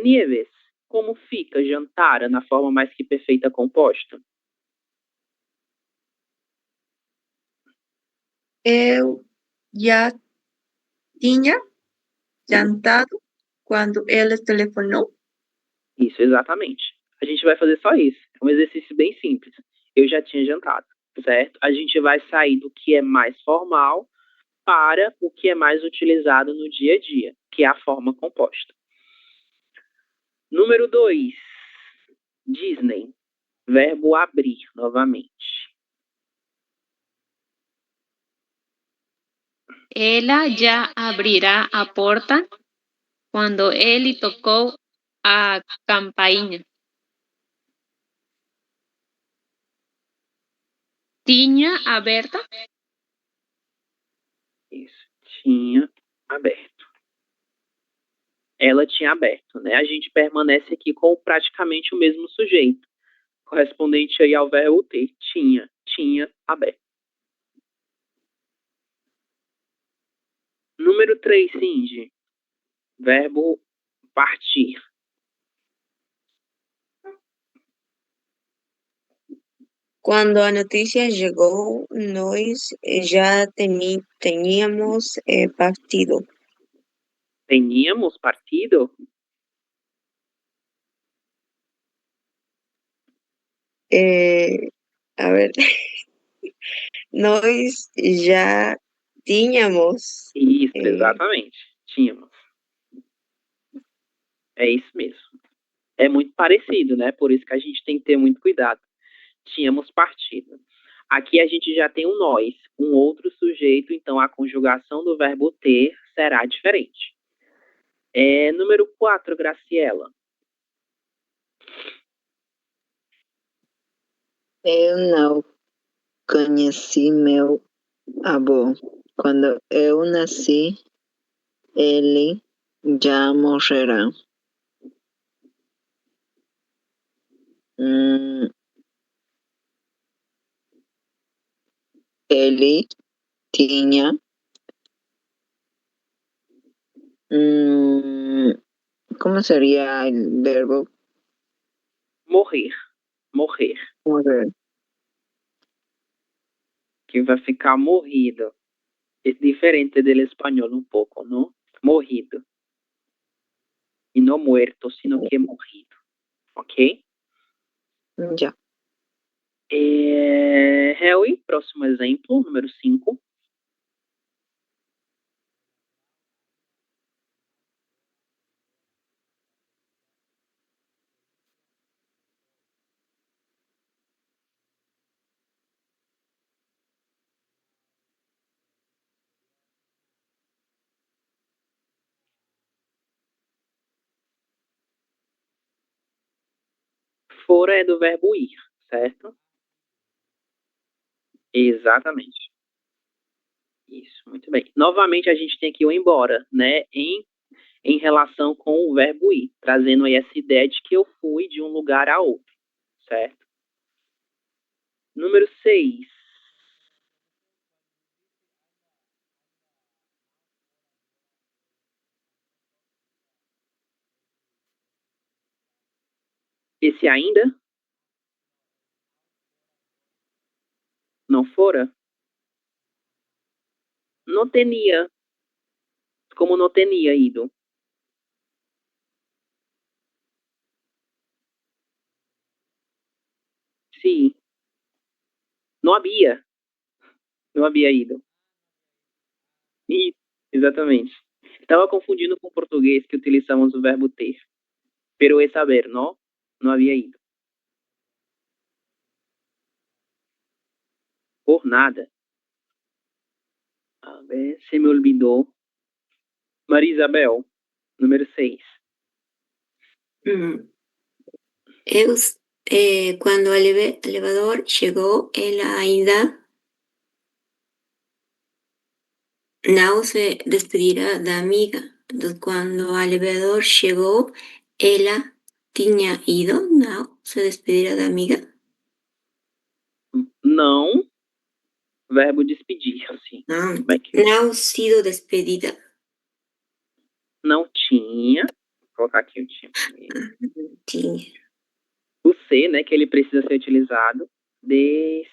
Nieves, como fica jantara na forma mais que perfeita composta? Eu já tinha jantado quando ele telefonou. Isso, exatamente. A gente vai fazer só isso. É um exercício bem simples. Eu já tinha jantado, certo? A gente vai sair do que é mais formal para o que é mais utilizado no dia a dia, que é a forma composta. Número 2. Disney. Verbo abrir novamente. Ela já abrirá a porta quando ele tocou a campainha. Tinha aberta? Isso. Tinha aberto. Ela tinha aberto, né? A gente permanece aqui com praticamente o mesmo sujeito, correspondente aí ao verbo ter. Tinha aberto. Número 3, Cindy. Verbo partir. Quando a notícia chegou, nós já teníamos partido. Teníamos partido? A ver, nós já tínhamos. Isso, exatamente. Tínhamos. É isso mesmo. É muito parecido, né? Por isso que a gente tem que ter muito cuidado. Tínhamos partido. Aqui a gente já tem um nós, um outro sujeito, então a conjugação do verbo ter será diferente. Número 4, Graciela. Eu não conheci meu avô. Quando eu nasci, ele já morrera. Ele tinha como seria o verbo Morrer. Morrer. morrer? Que vai ficar morrido. É diferente del espanhol um pouco, não? Morrido. E não muerto, sino que morrido. Ok? Já. Harry, próximo exemplo, número 5. Fora é do verbo ir, certo? Exatamente. Isso, muito bem. Novamente a gente tem aqui o embora, né? Em relação com o verbo ir, trazendo aí essa ideia de que eu fui de um lugar a outro, certo? Número 6. Esse ainda? Não fora? Não tinha. Como não tinha ido. Sim. Não havia. Não havia ido. Isso, exatamente. Estava confundindo com o português que utilizamos o verbo ter. Pero es saber, não? Não havia ido. Por nada. A ver, se me olvidou. Maria Isabel, número 6. Cuando el elevador llegó, ella ainda no se despedirá da amiga. Entonces, cuando el elevador llegó, ella tinha ido, no se despedirá da amiga. Não, verbo despedir, assim. Não, Como é que não sido despedida. não tinha? Vou colocar aqui o tinha. Tinha. O C, né, que ele precisa ser utilizado. Despedido.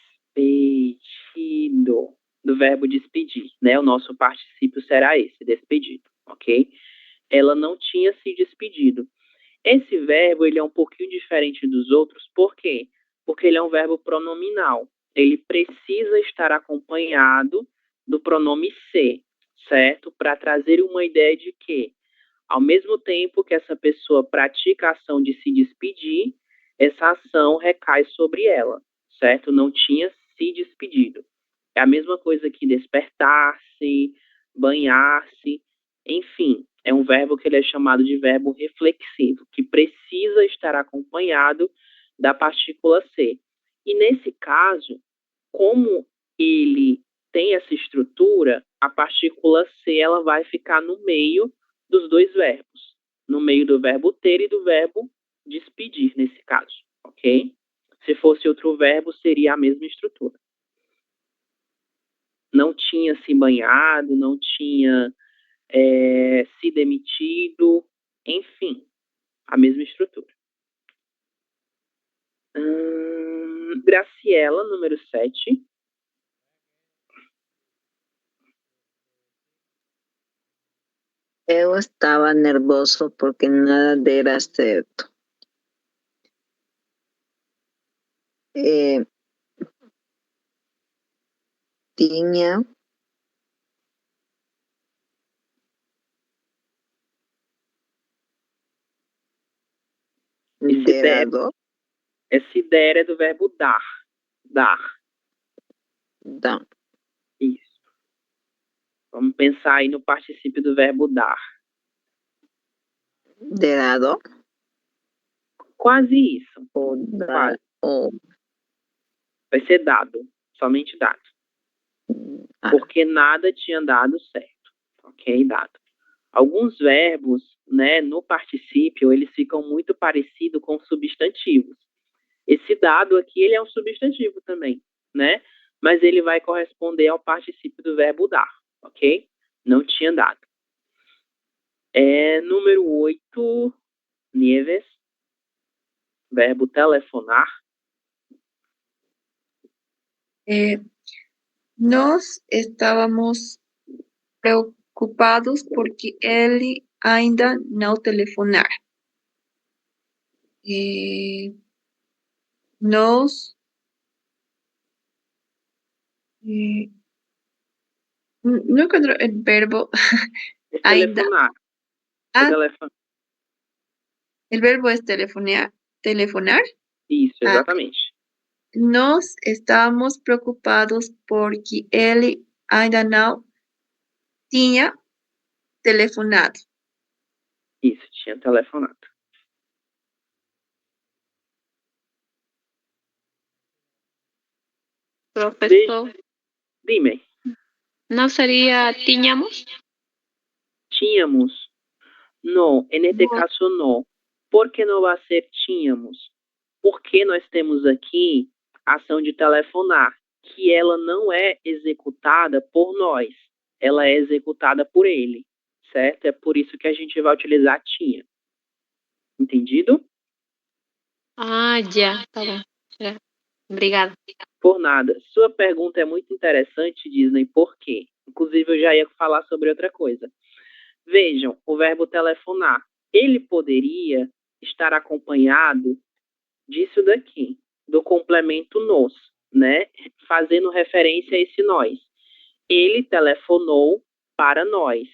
do verbo despedir, né? O nosso particípio será esse, despedido, ok? Ela não tinha se despedido. Esse verbo, ele é um pouquinho diferente dos outros, por quê? Porque ele é um verbo pronominal. Ele precisa estar acompanhado do pronome ser, certo? Para trazer uma ideia de que, ao mesmo tempo que essa pessoa pratica a ação de se despedir, essa ação recai sobre ela, certo? Não tinha se despedido. É a mesma coisa que despertar-se, banhar-se, enfim, é um verbo que ele é chamado de verbo reflexivo, que precisa estar acompanhado da partícula ser. E nesse caso, como ele tem essa estrutura, a partícula ser ela vai ficar no meio dos dois verbos, no meio do verbo ter e do verbo despedir, nesse caso, ok? Se fosse outro verbo, seria a mesma estrutura. Não tinha se banhado, não tinha se demitido, enfim, a mesma estrutura. Graciela, número 7. Eu estava nervoso porque nada dera certo. Tinha dado. Esse der é do verbo dar. Dar. Dá. Isso. Vamos pensar aí no particípio do verbo dar. Dado. Quase isso. Ou dar. Ou. Vai ser dado. Somente dado. Porque nada tinha dado certo. Ok? Dado. Alguns verbos, né, no particípio, eles ficam muito parecidos com substantivos. Esse dado aqui, ele é um substantivo também, né? Mas ele vai corresponder ao particípio do verbo dar, ok? Não tinha dado. Número 8, Nieves. Verbo telefonar. Nós estávamos preocupados porque ele ainda não telefonar. Nós no encontro el verbo É ainda. telefonar. El verbo es telefonar. Isso, exatamente. Nós estávamos preocupados porque ele ainda não tinha telefonado. Isso, tinha telefonado. Professor, Dime. ¿no sería tínhamos? Tínhamos. No, en este caso no. ¿Por qué no va a ser tínhamos? Porque nós temos aqui a ação de telefonar, que ela não é executada por nós, ela é executada por ele, certo? É por isso que a gente vai utilizar tinha. Entendido? Ah, ya, tá bom. Já. Obrigada. Por nada. Sua pergunta é muito interessante, Disney, por quê? Inclusive, eu já ia falar sobre outra coisa. Vejam, o verbo telefonar, ele poderia estar acompanhado disso daqui, do complemento nos, né? Fazendo referência a esse nós. Ele telefonou para nós.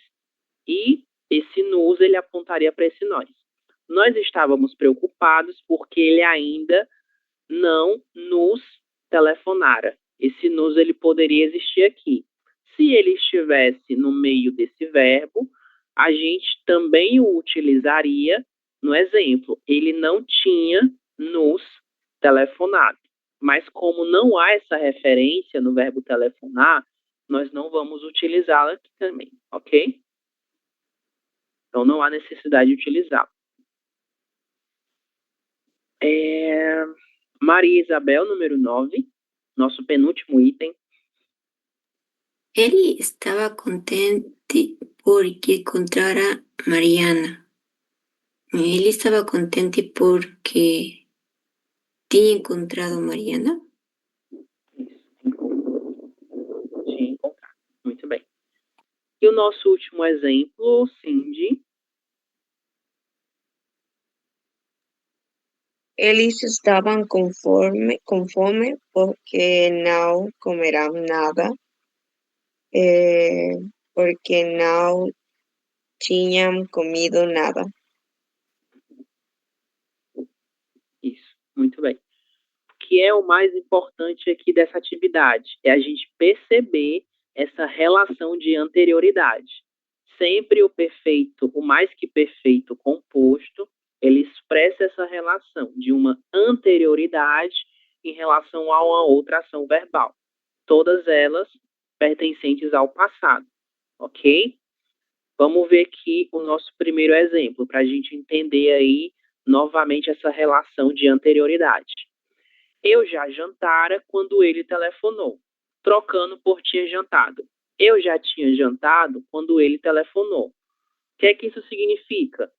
E esse nos, ele apontaria para esse nós. Nós estávamos preocupados porque ele ainda não nos telefonara. Esse nos, ele poderia existir aqui. Se ele estivesse no meio desse verbo, a gente também o utilizaria no exemplo. Ele não tinha nos telefonado. Mas como não há essa referência no verbo telefonar, nós não vamos utilizá-la aqui também, ok? Então não há necessidade de utilizá-la. Maria Isabel, número 9, nosso penúltimo item. Ele estava contente porque encontrara Mariana. Ele estava contente porque tinha encontrado Mariana. Tinha E o nosso último exemplo, Cindy. Eles estavam com fome porque não comeram nada, porque não tinham comido nada. Isso, muito bem. O que é o mais importante aqui dessa atividade? É a gente perceber essa relação de anterioridade. Sempre o perfeito, o mais que perfeito composto, ele expressa essa relação de uma anterioridade em relação a uma outra ação verbal. Todas elas pertencentes ao passado, ok? Vamos ver aqui o nosso primeiro exemplo, para a gente entender aí novamente essa relação de anterioridade. Eu já jantara quando ele telefonou, trocando por tinha jantado. Eu já tinha jantado quando ele telefonou. O que é que isso significa?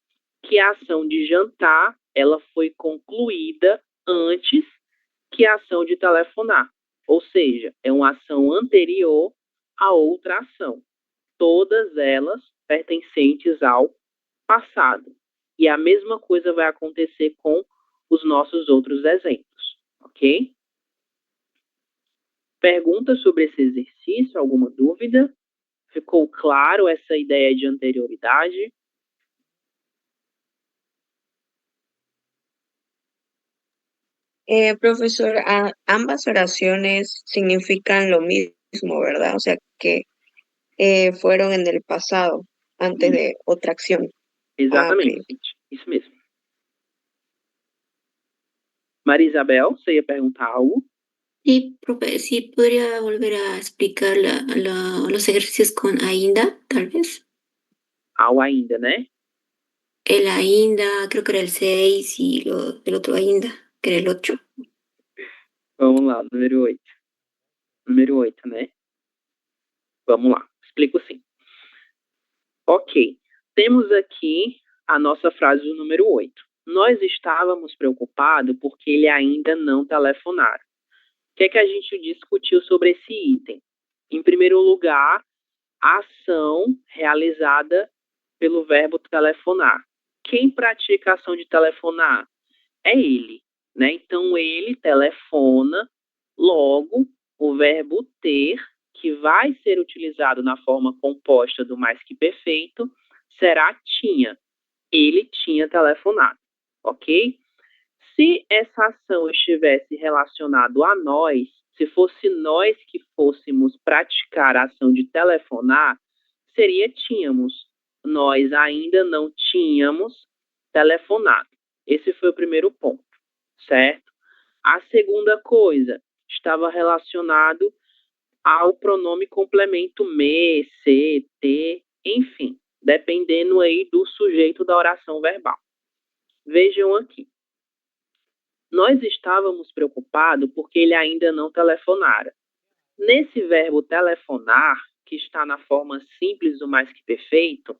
Que a ação de jantar, ela foi concluída antes que a ação de telefonar. Ou seja, é uma ação anterior a outra ação. Todas elas pertencentes ao passado. E a mesma coisa vai acontecer com os nossos outros exemplos, ok? Pergunta sobre esse exercício, alguma dúvida? Ficou claro essa ideia de anterioridade? Profesor, ambas oraciones significan lo mismo, ¿verdad? O sea, que fueron en el pasado, antes de otra acción. Exatamente, ok. Isso mesmo. Maria Isabel, você ia perguntar algo? Sí, profe, sí, podría volver a explicar los ejercicios con ainda, tal vez. Ao ainda, né? El ainda, creo que era el 6 y el otro ainda, que era el 8. Vamos lá, número 8. Número 8, né? Vamos lá, explico sim. Ok, temos aqui a nossa frase do número 8. Nós estávamos preocupados porque ele ainda não telefonara. O que é que a gente discutiu sobre esse item? Em primeiro lugar, a ação realizada pelo verbo telefonar. Quem pratica a ação de telefonar? É ele, né? Então, ele telefona, logo, o verbo ter, que vai ser utilizado na forma composta do mais que perfeito, será tinha. Ele tinha telefonado, ok? Se essa ação estivesse relacionada a nós, se fosse nós que fôssemos praticar a ação de telefonar, seria tínhamos. Nós ainda não tínhamos telefonado. Esse foi o primeiro ponto, certo? A segunda coisa estava relacionado ao pronome complemento me, se, te, enfim, dependendo aí do sujeito da oração verbal. Vejam aqui. Nós estávamos preocupados porque ele ainda não telefonara. Nesse verbo telefonar, que está na forma simples do mais que perfeito,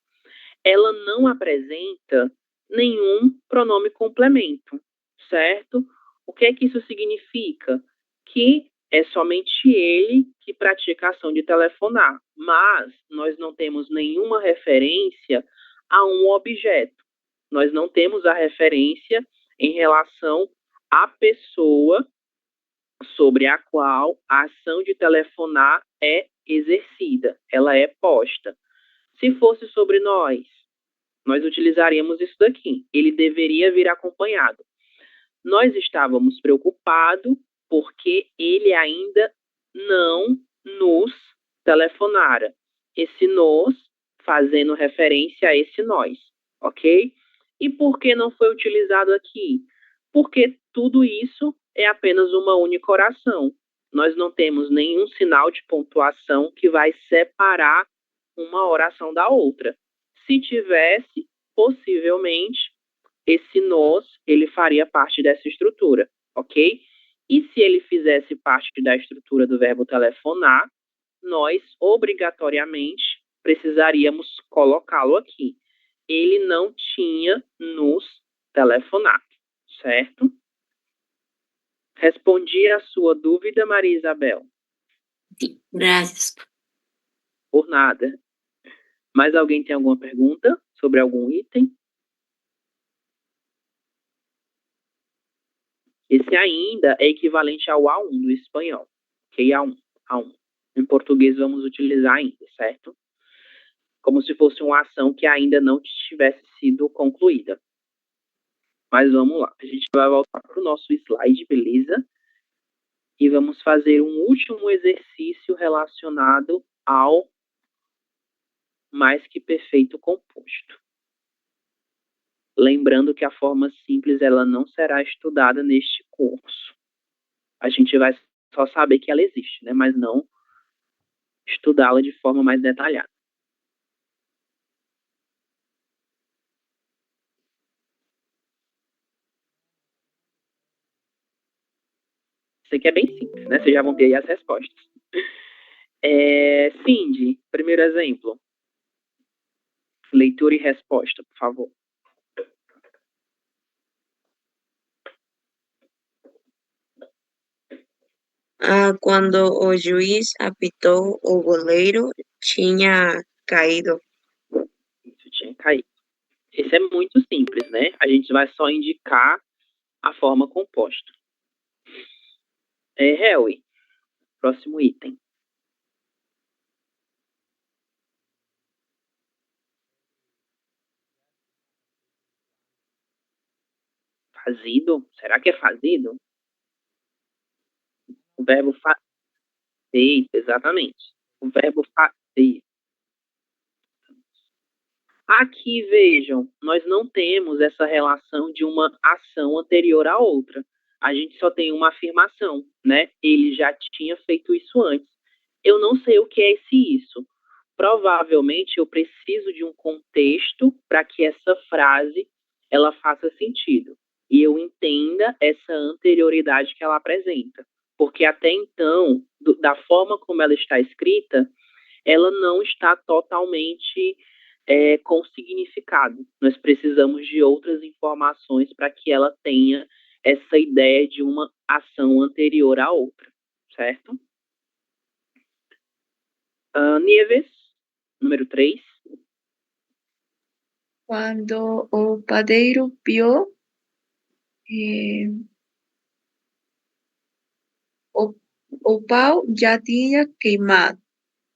ela não apresenta nenhum pronome complemento, certo? O que é que isso significa? Que é somente ele que pratica a ação de telefonar, mas nós não temos nenhuma referência a um objeto. Nós não temos a referência em relação à pessoa sobre a qual a ação de telefonar é exercida, ela é posta. Se fosse sobre nós utilizaríamos isso daqui. Ele deveria vir acompanhado. Nós estávamos preocupados porque ele ainda não nos telefonara. Esse nos fazendo referência a esse nós, ok? E por que não foi utilizado aqui? Porque tudo isso é apenas uma única oração. Nós não temos nenhum sinal de pontuação que vai separar uma oração da outra. Se tivesse, possivelmente, esse nos, ele faria parte dessa estrutura, ok? E se ele fizesse parte da estrutura do verbo telefonar, nós, obrigatoriamente, precisaríamos colocá-lo aqui. Ele não tinha nos telefonado, certo? Respondi a sua dúvida, Maria Isabel? Sí, gracias. Por nada. Mais alguém tem alguma pergunta sobre algum item? Esse ainda é equivalente ao A1 do espanhol. Ok? A1. Em português vamos utilizar ainda, certo? Como se fosse uma ação que ainda não tivesse sido concluída. Mas vamos lá. A gente vai voltar para o nosso slide, beleza? E vamos fazer um último exercício relacionado ao mais que perfeito composto. Lembrando que a forma simples ela não será estudada neste curso. A gente vai só saber que ela existe, né? Mas não estudá-la de forma mais detalhada. Isso aqui é bem simples, né? Vocês já vão ter aí as respostas. Cindy, primeiro exemplo. Leitura e resposta, por favor. Quando o juiz apitou, o goleiro tinha caído. Isso tinha caído. Esse é muito simples, né? A gente vai só indicar a forma composta. Harry, próximo item. Fazido? Será que é fazido? O verbo fazer, exatamente. O verbo fazer. Aqui, vejam, nós não temos essa relação de uma ação anterior à outra. A gente só tem uma afirmação, né? Ele já tinha feito isso antes. Eu não sei o que é esse isso. Provavelmente eu preciso de um contexto para que essa frase ela faça sentido e eu entenda essa anterioridade que ela apresenta. Porque até então, da forma como ela está escrita, ela não está totalmente com significado. Nós precisamos de outras informações para que ela tenha essa ideia de uma ação anterior à outra, certo? Nieves, número 3. Quando o padeiro viu o pau já tinha queimado.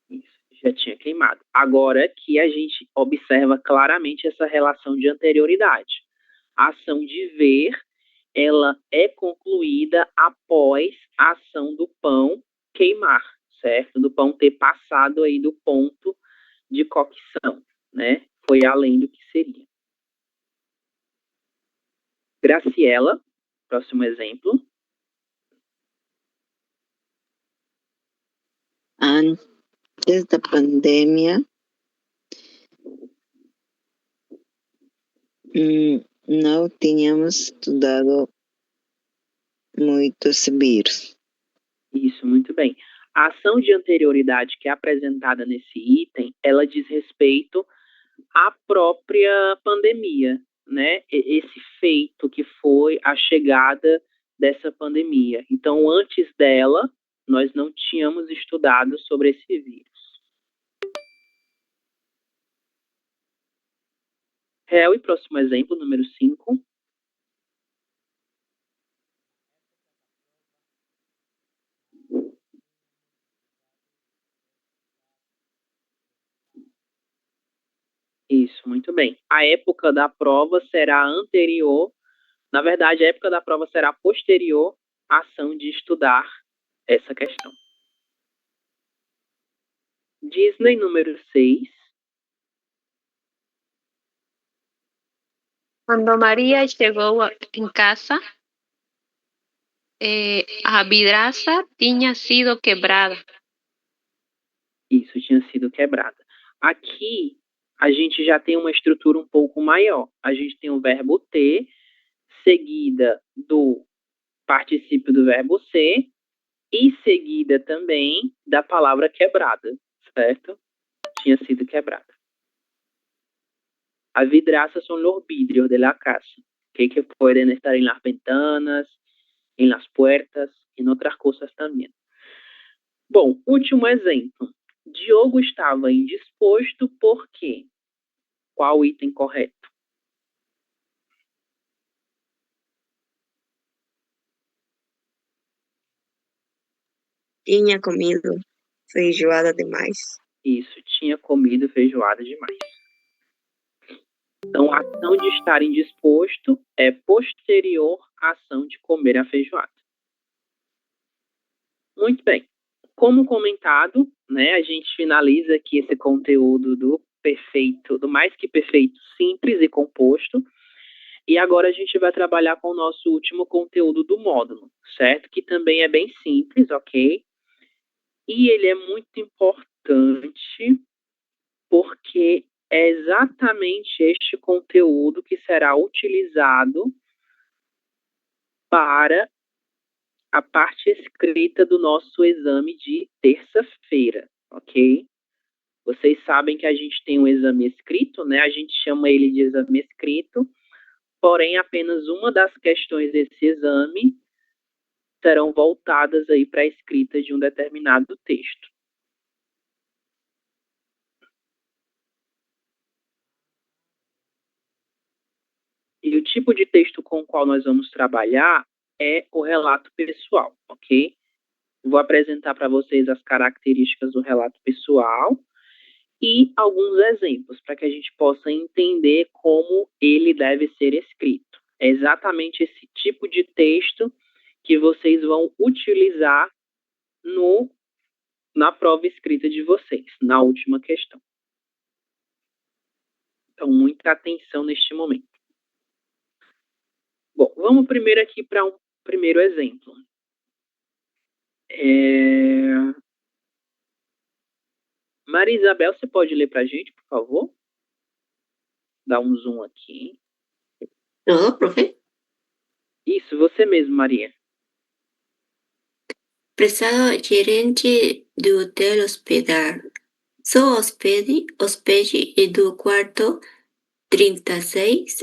Isso, já tinha queimado. Agora que a gente observa claramente essa relação de anterioridade. A ação de ver, ela é concluída após a ação do pão queimar, certo? Do pão ter passado aí do ponto de cocção, né? Foi além do que seria. Graciela, próximo exemplo. Antes da pandemia, não tínhamos estudado muito esse vírus. Isso, muito bem. A ação de anterioridade que é apresentada nesse item, ela diz respeito à própria pandemia, né? Esse feito que foi a chegada dessa pandemia. Então, antes dela, nós não tínhamos estudado sobre esse vírus. E próximo exemplo, número 5. Isso, muito bem. A época da prova será anterior, na verdade, a época da prova será posterior à ação de estudar essa questão. Disney, número 6. Quando Maria chegou em casa, a vidraça tinha sido quebrada. Isso, tinha sido quebrada. Aqui, a gente já tem uma estrutura um pouco maior. A gente tem o verbo ter, seguida do particípio do verbo ser, e seguida também da palavra quebrada, certo? Tinha sido quebrada. As vidraças são los vidrios de la casa, que pueden estar en las ventanas, en las puertas, en otras cosas también. Bom, último exemplo. De Diogo estava indisposto por quê? Qual o item correto? Tinha comido feijoada demais. Isso, tinha comido feijoada demais. Então, a ação de estar indisposto é posterior à ação de comer a feijoada. Muito bem. Como comentado, né, a gente finaliza aqui esse conteúdo do perfeito, do mais que perfeito, simples e composto. E agora a gente vai trabalhar com o nosso último conteúdo do módulo, certo? Que também é bem simples, ok? E ele é muito importante porque é exatamente este conteúdo que será utilizado para a parte escrita do nosso exame de terça-feira, ok? Vocês sabem que a gente tem um exame escrito, né? A gente chama ele de exame escrito, porém apenas uma das questões desse exame serão voltadas aí para a escrita de um determinado texto. E o tipo de texto com o qual nós vamos trabalhar é o relato pessoal, ok? Vou apresentar para vocês as características do relato pessoal e alguns exemplos para que a gente possa entender como ele deve ser escrito. É exatamente esse tipo de texto que vocês vão utilizar na prova escrita de vocês, na última questão. Então, muita atenção neste momento. Bom, vamos primeiro aqui para um primeiro exemplo. Maria Isabel, você pode ler para a gente, por favor? Dá um zoom aqui. ¿No, profe? Isso, você mesmo, Maria. Prezado gerente do hotel hospedar. Sou hóspede do quarto 36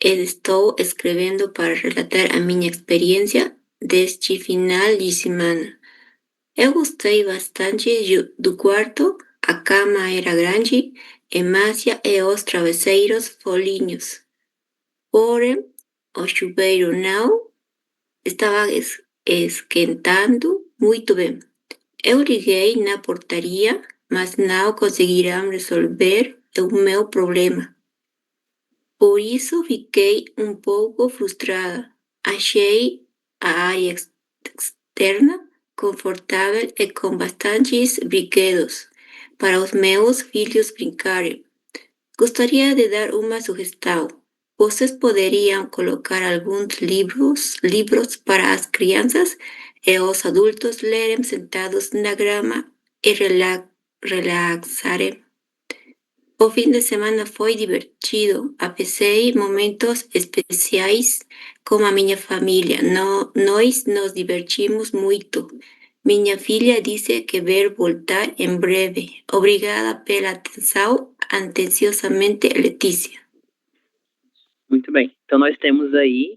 e estou escrevendo para relatar a minha experiência deste final de semana. Eu gostei bastante do quarto, a cama era grande e macia e os travesseiros folinhos. Porém, o chuveiro não estava esquentando muito bem. Eu liguei na portaria, mas não conseguiram resolver o meu problema. Por isso fiquei um pouco frustrada. Achei a área externa confortável e com bastantes brinquedos para os meus filhos brincarem. Gostaria de dar uma sugestão. Vocês poderiam colocar alguns livros para as crianças e os adultos lerem sentados na grama e relaxarem. O fim de semana foi divertido. Apreciei momentos especiais com a minha família. Nós nos divertimos muito. Minha filha disse que vai voltar em breve. Obrigada pela atenção. Atenciosamente, Letícia. Muito bem. Então, nós temos aí,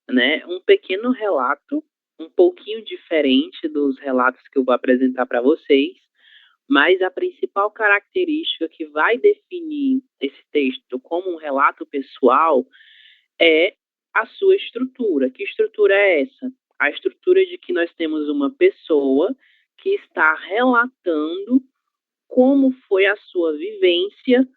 né, um pequeno relato, um pouquinho diferente dos relatos que eu vou apresentar para vocês, mas a principal característica que vai definir esse texto como um relato pessoal é a sua estrutura. Que estrutura é essa? A estrutura de que nós temos uma pessoa que está relatando como foi a sua vivência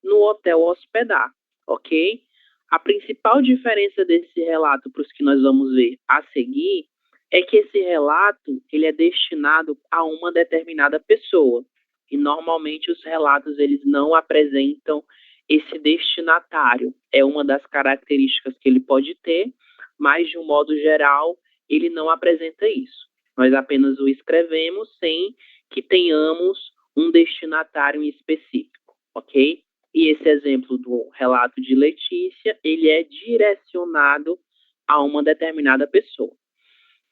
no hotel hospedar, ok? A principal diferença desse relato para os que nós vamos ver a seguir é que esse relato ele é destinado a uma determinada pessoa. E normalmente os relatos eles não apresentam esse destinatário. É uma das características que ele pode ter, mas de um modo geral ele não apresenta isso. Nós apenas o escrevemos sem que tenhamos um destinatário em específico, ok? E esse exemplo do relato de Letícia, ele é direcionado a uma determinada pessoa.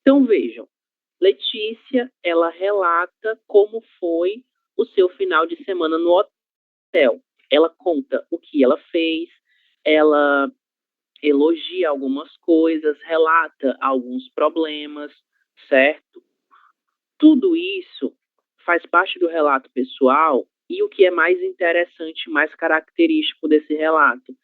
Então, vejam, Letícia, ela relata como foi o seu final de semana no hotel. Ela conta o que ela fez, ela elogia algumas coisas, relata alguns problemas, certo? Tudo isso faz parte do relato pessoal e o que é mais interessante, mais característico desse relato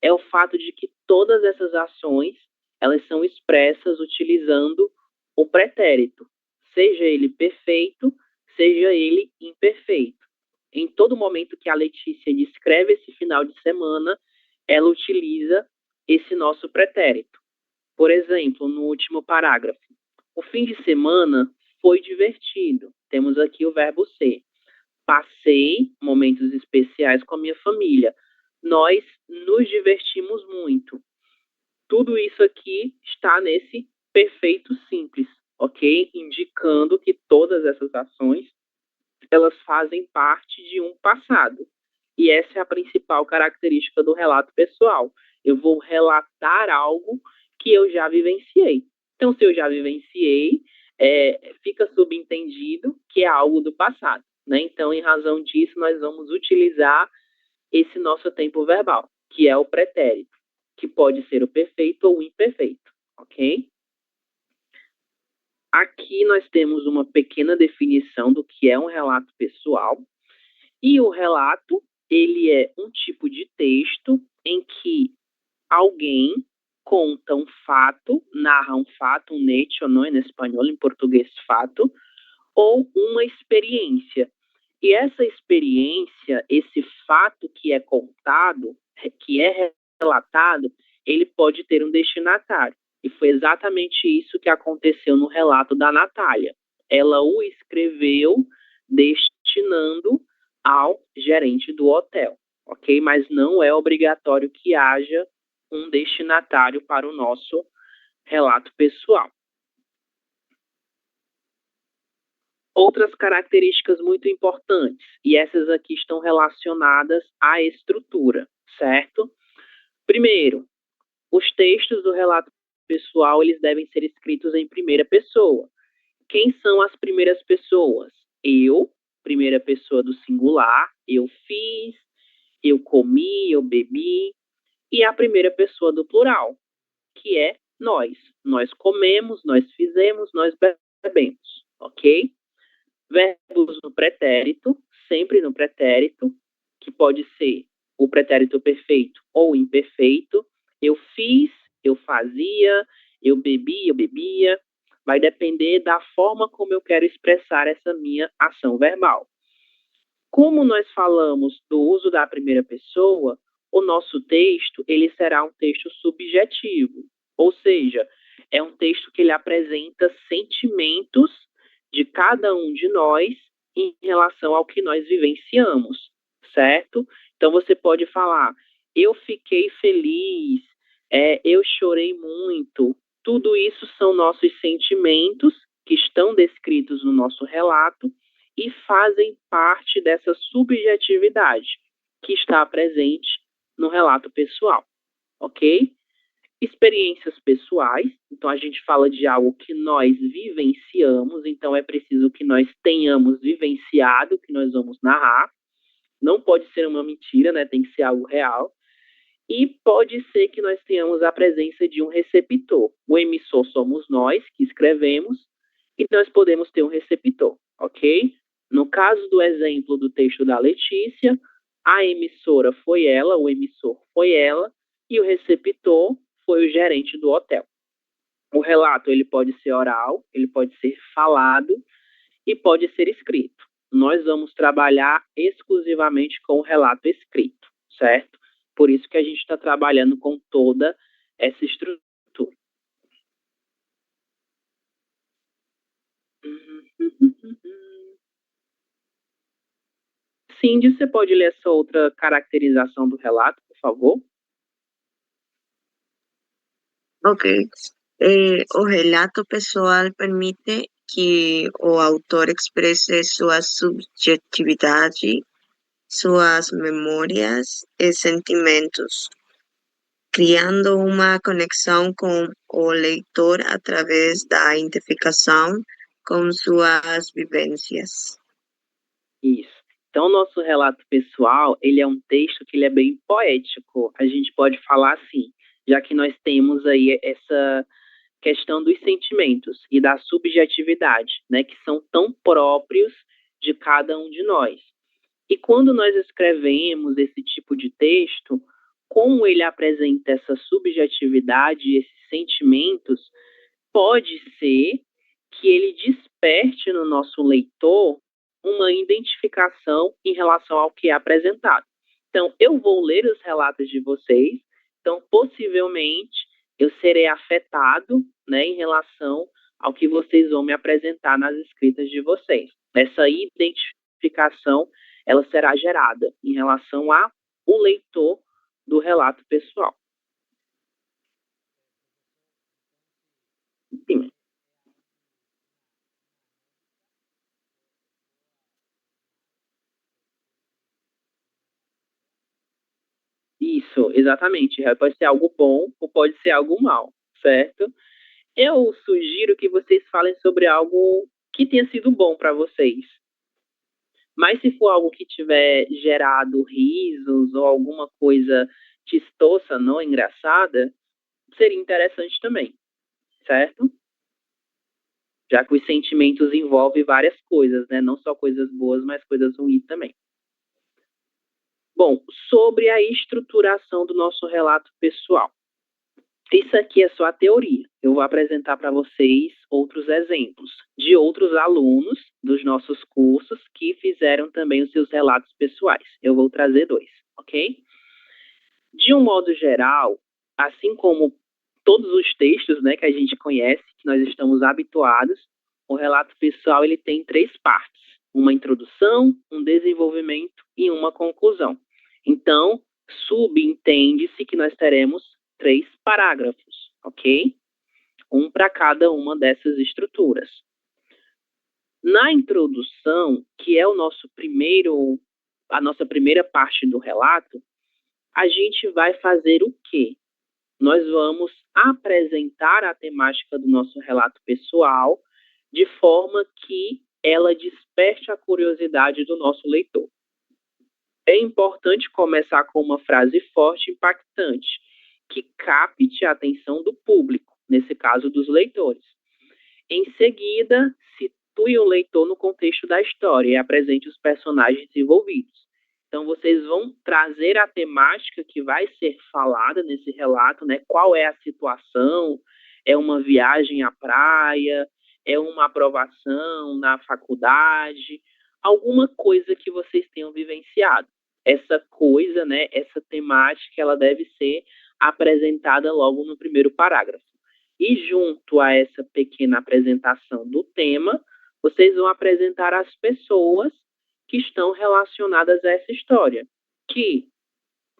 é o fato de que todas essas ações, elas são expressas utilizando o pretérito, seja ele perfeito, seja ele imperfeito. Em todo momento que a Letícia descreve esse final de semana, ela utiliza esse nosso pretérito. Por exemplo, no último parágrafo, o fim de semana foi divertido. Temos aqui o verbo ser. Passei momentos especiais com a minha família. Nós nos divertimos muito. Tudo isso aqui está nesse perfeito simples, ok? Indicando que todas essas ações, elas fazem parte de um passado. E essa é a principal característica do relato pessoal. Eu vou relatar algo que eu já vivenciei. Então, se eu já vivenciei, fica subentendido que é algo do passado, né? Então, em razão disso, nós vamos utilizar esse nosso tempo verbal, que é o pretérito, que pode ser o perfeito ou o imperfeito, ok? Aqui nós temos uma pequena definição do que é um relato pessoal. E o relato, ele é um tipo de texto em que alguém conta um fato, narra um fato, um hecho, não em espanhol, em português fato, ou uma experiência. E essa experiência, esse fato que é contado, que é relatado, ele pode ter um destinatário. E foi exatamente isso que aconteceu no relato da Natália. Ela o escreveu destinando ao gerente do hotel, ok? Mas não é obrigatório que haja um destinatário para o nosso relato pessoal. Outras características muito importantes, e essas aqui estão relacionadas à estrutura, certo? Primeiro, os textos do relato pessoal, eles devem ser escritos em primeira pessoa. Quem são as primeiras pessoas? Eu, primeira pessoa do singular, eu fiz, eu comi, eu bebi, e a primeira pessoa do plural, que é nós. Nós comemos, nós fizemos, nós bebemos, ok? Verbos no pretérito, sempre no pretérito, que pode ser o pretérito perfeito ou imperfeito. Eu fiz, eu fazia, eu bebi, eu bebia. Vai depender da forma como eu quero expressar essa minha ação verbal. Como nós falamos do uso da primeira pessoa, o nosso texto, ele será um texto subjetivo, ou seja, é um texto que ele apresenta sentimentos de cada um de nós em relação ao que nós vivenciamos, certo? Então você pode falar, eu fiquei feliz, eu chorei muito. Tudo isso são nossos sentimentos que estão descritos no nosso relato e fazem parte dessa subjetividade que está presente no relato pessoal, ok? Experiências pessoais, então a gente fala de algo que nós vivenciamos, então é preciso que nós tenhamos vivenciado o que nós vamos narrar. Não pode ser uma mentira, né? Tem que ser algo real. E pode ser que nós tenhamos a presença de um receptor. O emissor somos nós, que escrevemos, e nós podemos ter um receptor, ok? No caso do exemplo do texto da Letícia, a emissora foi ela, o emissor foi ela, e o receptor foi o gerente do hotel. O relato, ele pode ser oral, ele pode ser falado e pode ser escrito. Nós vamos trabalhar exclusivamente com o relato escrito, certo? Por isso que a gente está trabalhando com toda essa estrutura. Cindy, você pode ler essa outra caracterização do relato, por favor? Ok. O relato pessoal permite que o autor expresse sua subjetividade, suas memórias e sentimentos, criando uma conexão com o leitor através da identificação com suas vivências. Isso. Então, o nosso relato pessoal, ele é um texto que ele é bem poético. A gente pode falar assim, já que nós temos aí essa questão dos sentimentos e da subjetividade, né, que são tão próprios de cada um de nós. E quando nós escrevemos esse tipo de texto, como ele apresenta essa subjetividade, esses sentimentos, pode ser que ele desperte no nosso leitor uma identificação em relação ao que é apresentado. Então, eu vou ler os relatos de vocês, então, possivelmente, eu serei afetado, né, em relação ao que vocês vão me apresentar nas escritas de vocês. Essa identificação, ela será gerada em relação ao leitor do relato pessoal. Sim. Isso, exatamente. Pode ser algo bom ou pode ser algo mal, certo? Eu sugiro que vocês falem sobre algo que tenha sido bom para vocês. Mas se for algo que tiver gerado risos ou alguma coisa chistosa, não engraçada, seria interessante também, certo? Já que os sentimentos envolvem várias coisas, né? Não só coisas boas, mas coisas ruins também. Bom, sobre a estruturação do nosso relato pessoal. Isso aqui é só a teoria. Eu vou apresentar para vocês outros exemplos de outros alunos dos nossos cursos que fizeram também os seus relatos pessoais. Eu vou trazer 2, ok? De um modo geral, assim como todos os textos, né, que a gente conhece, que nós estamos habituados, o relato pessoal ele tem 3 partes: uma introdução, um desenvolvimento e uma conclusão. Então, subentende-se que nós teremos 3 parágrafos, ok? Um para cada uma dessas estruturas. Na introdução, que é a nossa primeira parte do relato, a gente vai fazer o quê? Nós vamos apresentar a temática do nosso relato pessoal de forma que ela desperte a curiosidade do nosso leitor. É importante começar com uma frase forte e impactante, que capte a atenção do público, nesse caso dos leitores. Em seguida, situe o leitor no contexto da história e apresente os personagens envolvidos. Então, vocês vão trazer a temática que vai ser falada nesse relato, né? Qual é a situação? É uma viagem à praia? É uma aprovação na faculdade? Alguma coisa que vocês tenham vivenciado. Essa coisa, né? Essa temática, ela deve ser apresentada logo no primeiro parágrafo. E junto a essa pequena apresentação do tema, vocês vão apresentar as pessoas que estão relacionadas a essa história, que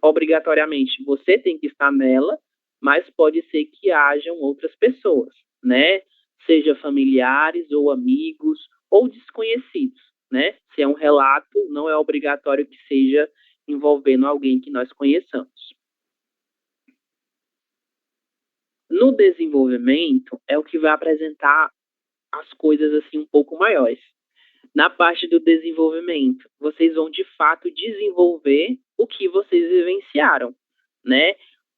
obrigatoriamente você tem que estar nela, mas pode ser que hajam outras pessoas, né? Seja familiares ou amigos ou desconhecidos, né? Se é um relato, não é obrigatório que seja envolvendo alguém que nós conheçamos. No desenvolvimento, é o que vai apresentar as coisas assim um pouco maiores. Na parte do desenvolvimento, vocês vão de fato desenvolver o que vocês vivenciaram, né?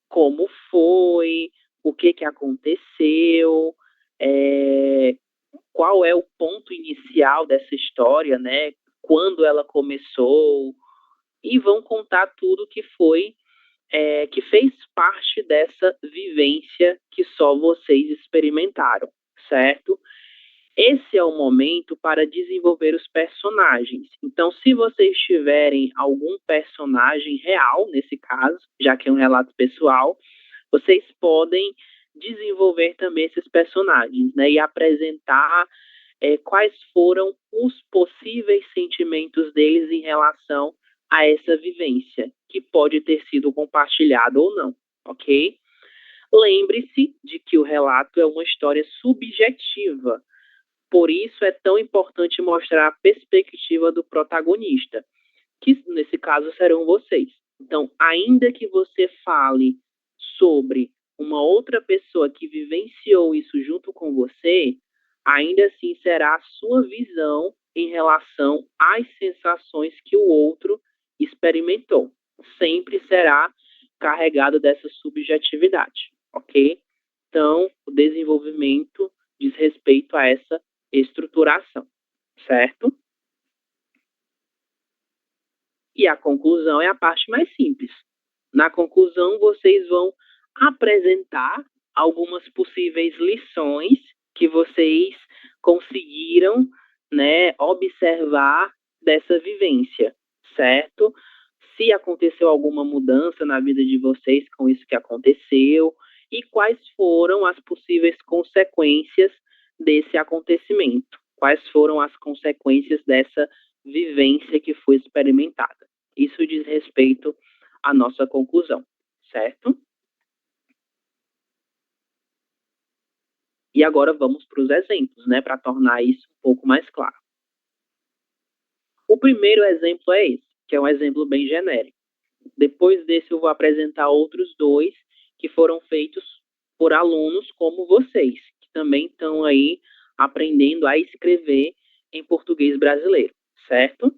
Como foi, o que aconteceu, qual é o ponto inicial dessa história, né? Quando ela começou, e vão contar tudo que foi, que fez parte dessa vivência que só vocês experimentaram, certo? Esse é o momento para desenvolver os personagens. Então, se vocês tiverem algum personagem real, nesse caso, já que é um relato pessoal, vocês podem desenvolver também esses personagens, né? E apresentar quais foram os possíveis sentimentos deles em relação a essa vivência, que pode ter sido compartilhada ou não, ok? Lembre-se de que o relato é uma história subjetiva. Por isso é tão importante mostrar a perspectiva do protagonista, que nesse caso serão vocês. Então, ainda que você fale sobre uma outra pessoa que vivenciou isso junto com você, ainda assim será a sua visão em relação às sensações que o outro experimentou. Sempre será carregado dessa subjetividade, ok? Então, o desenvolvimento diz respeito a essa estruturação, certo? E a conclusão é a parte mais simples. Na conclusão, vocês vão apresentar algumas possíveis lições que vocês conseguiram, né, observar dessa vivência, certo? Se aconteceu alguma mudança na vida de vocês com isso que aconteceu e quais foram as possíveis consequências desse acontecimento, quais foram as consequências dessa vivência que foi experimentada. Isso diz respeito à nossa conclusão, certo? E agora vamos para os exemplos, né, para tornar isso um pouco mais claro. O primeiro exemplo é esse, que é um exemplo bem genérico. Depois desse eu vou apresentar outros dois que foram feitos por alunos como vocês, que também estão aí aprendendo a escrever em português brasileiro, certo?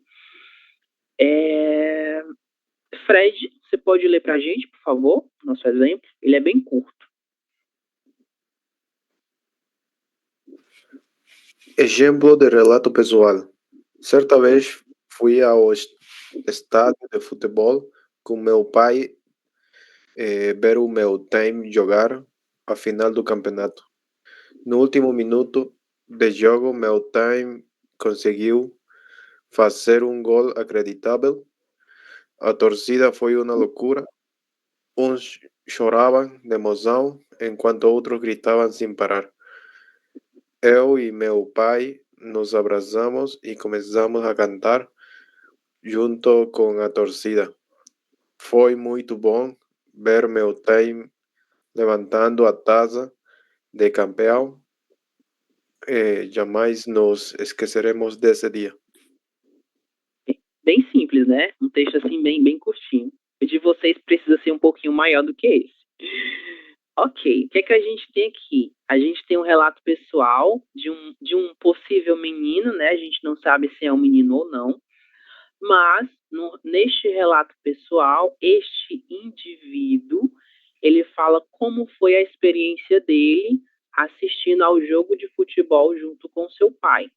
Fred, você pode ler para a gente, por favor, nosso exemplo? Ele é bem curto. Exemplo de relato pessoal. Certa vez fui ao estádio de futebol com meu pai ver o meu time jogar a final do campeonato. No último minuto de jogo, meu time conseguiu fazer um gol acreditável. A torcida foi uma loucura. Uns choravam de emoção, enquanto outros gritavam sem parar. Eu e meu pai nos abraçamos e começamos a cantar junto com a torcida. Foi muito bom ver meu time levantando a taça de campeão. Jamais nos esqueceremos desse dia. Bem simples, né? Um texto assim bem curtinho. O de vocês precisa ser um pouquinho maior do que esse. Ok, o que é que a gente tem aqui? A gente tem um relato pessoal de um possível menino, né? A gente não sabe se é um menino ou não, mas neste relato pessoal, este indivíduo, ele fala como foi a experiência dele assistindo ao jogo de futebol junto com seu pai.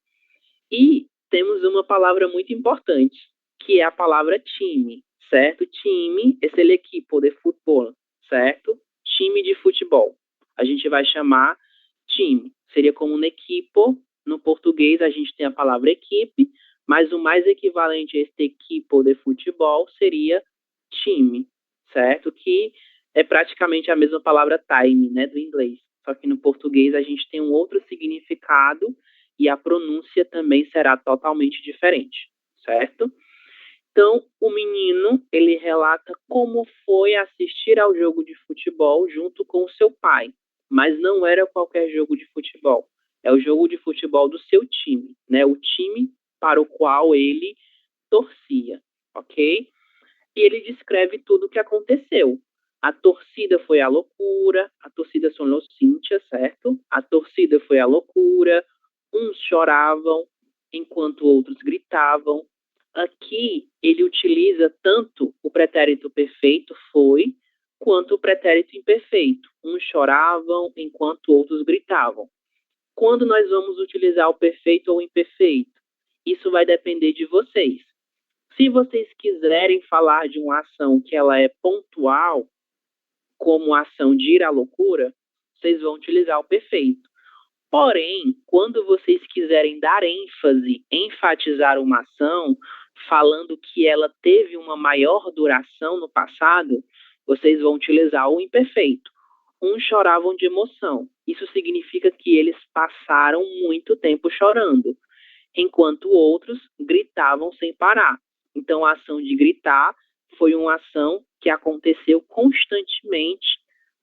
E temos uma palavra muito importante, que é a palavra time, certo? Time es el equipo de futebol, certo? Time de futebol. A gente vai chamar time. Seria como um equipo. No português a gente tem a palavra equipe, mas o mais equivalente a este equipo de futebol seria time, certo? Que é praticamente a mesma palavra time, né, do inglês. Só que no português a gente tem um outro significado e a pronúncia também será totalmente diferente, certo? Então, o menino, ele relata como foi assistir ao jogo de futebol junto com o seu pai, mas não era qualquer jogo de futebol, é o jogo de futebol do seu time, né? O time para o qual ele torcia, ok? E ele descreve tudo o que aconteceu. A torcida foi a loucura, a torcida são los hinchas, certo? A torcida foi a loucura, uns choravam, enquanto outros gritavam. Aqui, ele utiliza tanto o pretérito perfeito, foi, quanto o pretérito imperfeito. Uns choravam, enquanto outros gritavam. Quando nós vamos utilizar o perfeito ou o imperfeito? Isso vai depender de vocês. Se vocês quiserem falar de uma ação que ela é pontual, como a ação de ir à loucura, vocês vão utilizar o perfeito. Porém, quando vocês quiserem dar ênfase, enfatizar uma ação, falando que ela teve uma maior duração no passado, vocês vão utilizar o imperfeito. Uns choravam de emoção. Isso significa que eles passaram muito tempo chorando, enquanto outros gritavam sem parar. Então, a ação de gritar foi uma ação que aconteceu constantemente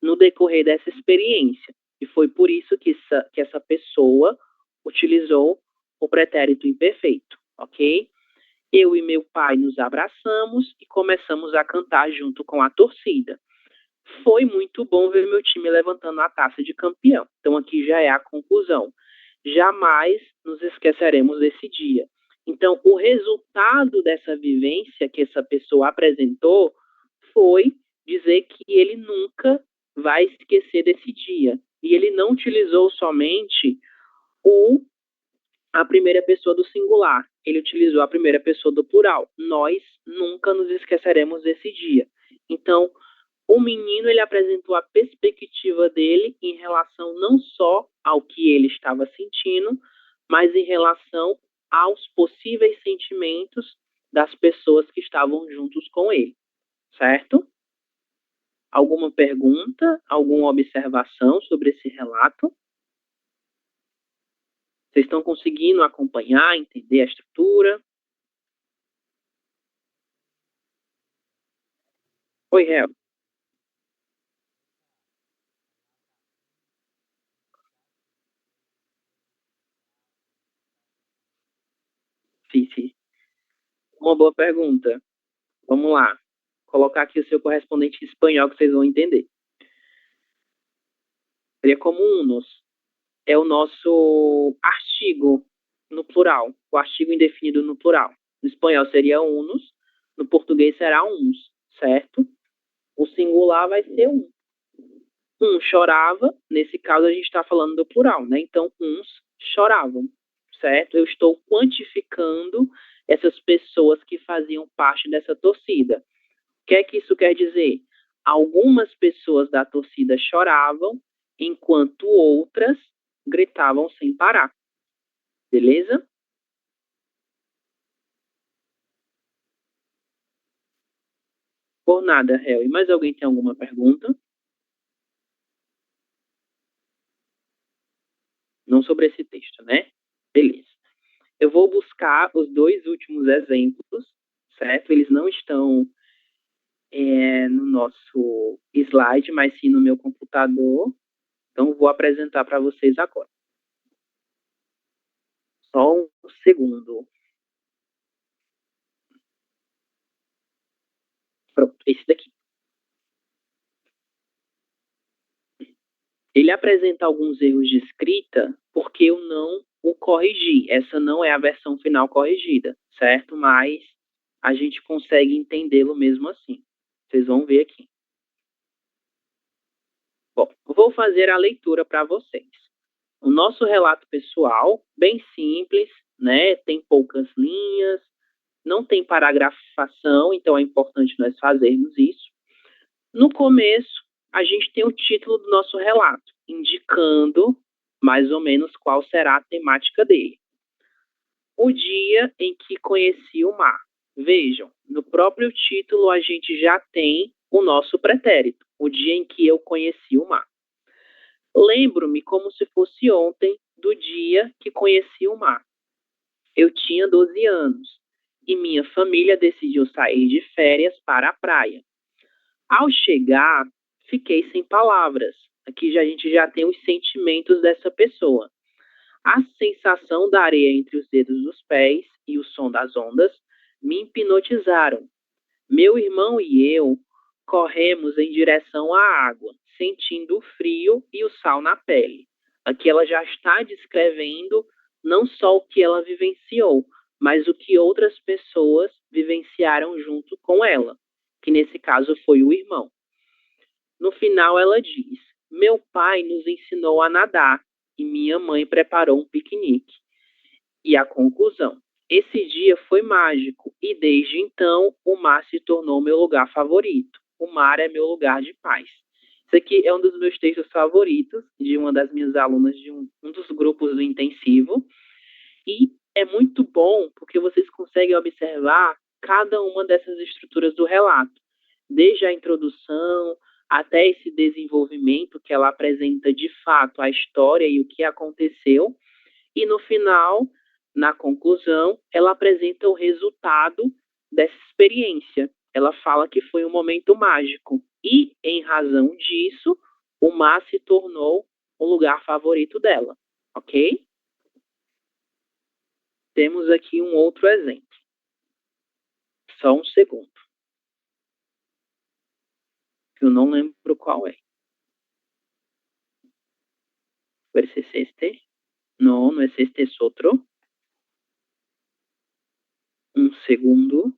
no decorrer dessa experiência. E foi por isso que essa pessoa utilizou o pretérito imperfeito, ok? Eu e meu pai nos abraçamos e começamos a cantar junto com a torcida. Foi muito bom ver meu time levantando a taça de campeão. Então, aqui já é a conclusão. Jamais nos esqueceremos desse dia. Então, o resultado dessa vivência que essa pessoa apresentou foi dizer que ele nunca vai esquecer desse dia. E ele não utilizou somente o a primeira pessoa do singular. Ele utilizou a primeira pessoa do plural. Nós nunca nos esqueceremos desse dia. Então, o menino, ele apresentou a perspectiva dele em relação não só ao que ele estava sentindo, mas em relação aos possíveis sentimentos das pessoas que estavam juntos com ele, certo? Alguma pergunta, alguma observação sobre esse relato? Vocês estão conseguindo acompanhar, entender a estrutura? Oi, Hel. Sim. Uma boa pergunta. Vamos lá. Colocar aqui o seu correspondente em espanhol que vocês vão entender. Seria como unus. É o nosso artigo no plural. O artigo indefinido no plural. No espanhol seria unus. No português será uns, certo? O singular vai ser um. Um chorava. Nesse caso, a gente está falando do plural, né? Então, uns choravam, certo? Eu estou quantificando essas pessoas que faziam parte dessa torcida. O que é que isso quer dizer? Algumas pessoas da torcida choravam, enquanto outras gritavam sem parar. Beleza? Por nada, Hel. E mais alguém tem alguma pergunta? Não sobre esse texto, né? Beleza. Eu vou buscar os dois últimos exemplos, certo? Eles não estão no nosso slide, mas sim no meu computador. Então, vou apresentar para vocês agora. Só um segundo. Pronto, esse daqui. Ele apresenta alguns erros de escrita porque eu não o corrigi. Essa não é a versão final corrigida, certo? Mas a gente consegue entendê-lo mesmo assim. Vocês vão ver aqui. Bom, vou fazer a leitura para vocês. O nosso relato pessoal, bem simples, né? Tem poucas linhas, não tem paragrafação, então é importante nós fazermos isso. No começo, a gente tem o título do nosso relato, indicando mais ou menos qual será a temática dele. O dia em que conheci o mar. Vejam, no próprio título a gente já tem o nosso pretérito, o dia em que eu conheci o mar. Lembro-me como se fosse ontem do dia que conheci o mar. Eu tinha 12 anos e minha família decidiu sair de férias para a praia. Ao chegar, fiquei sem palavras. Aqui a gente já tem os sentimentos dessa pessoa. A sensação da areia entre os dedos dos pés e o som das ondas me hipnotizaram. Meu irmão e eu corremos em direção à água, sentindo o frio e o sal na pele. Aqui ela já está descrevendo não só o que ela vivenciou, mas o que outras pessoas vivenciaram junto com ela, que nesse caso foi o irmão. No final ela diz: meu pai nos ensinou a nadar e minha mãe preparou um piquenique. E a conclusão: esse dia foi mágico e desde então o mar se tornou meu lugar favorito. O mar é meu lugar de paz. Isso aqui é um dos meus textos favoritos, de uma das minhas alunas de um dos grupos do intensivo. E é muito bom porque vocês conseguem observar cada uma dessas estruturas do relato, desde a introdução até esse desenvolvimento que ela apresenta de fato a história e o que aconteceu. E no final, na conclusão, ela apresenta o resultado dessa experiência. Ela fala que foi um momento mágico. E, em razão disso, o mar se tornou o lugar favorito dela. Ok? Temos aqui um outro exemplo. Só um segundo. Eu não lembro qual é. Ver se é este. Não, não é este, é outro. Um segundo.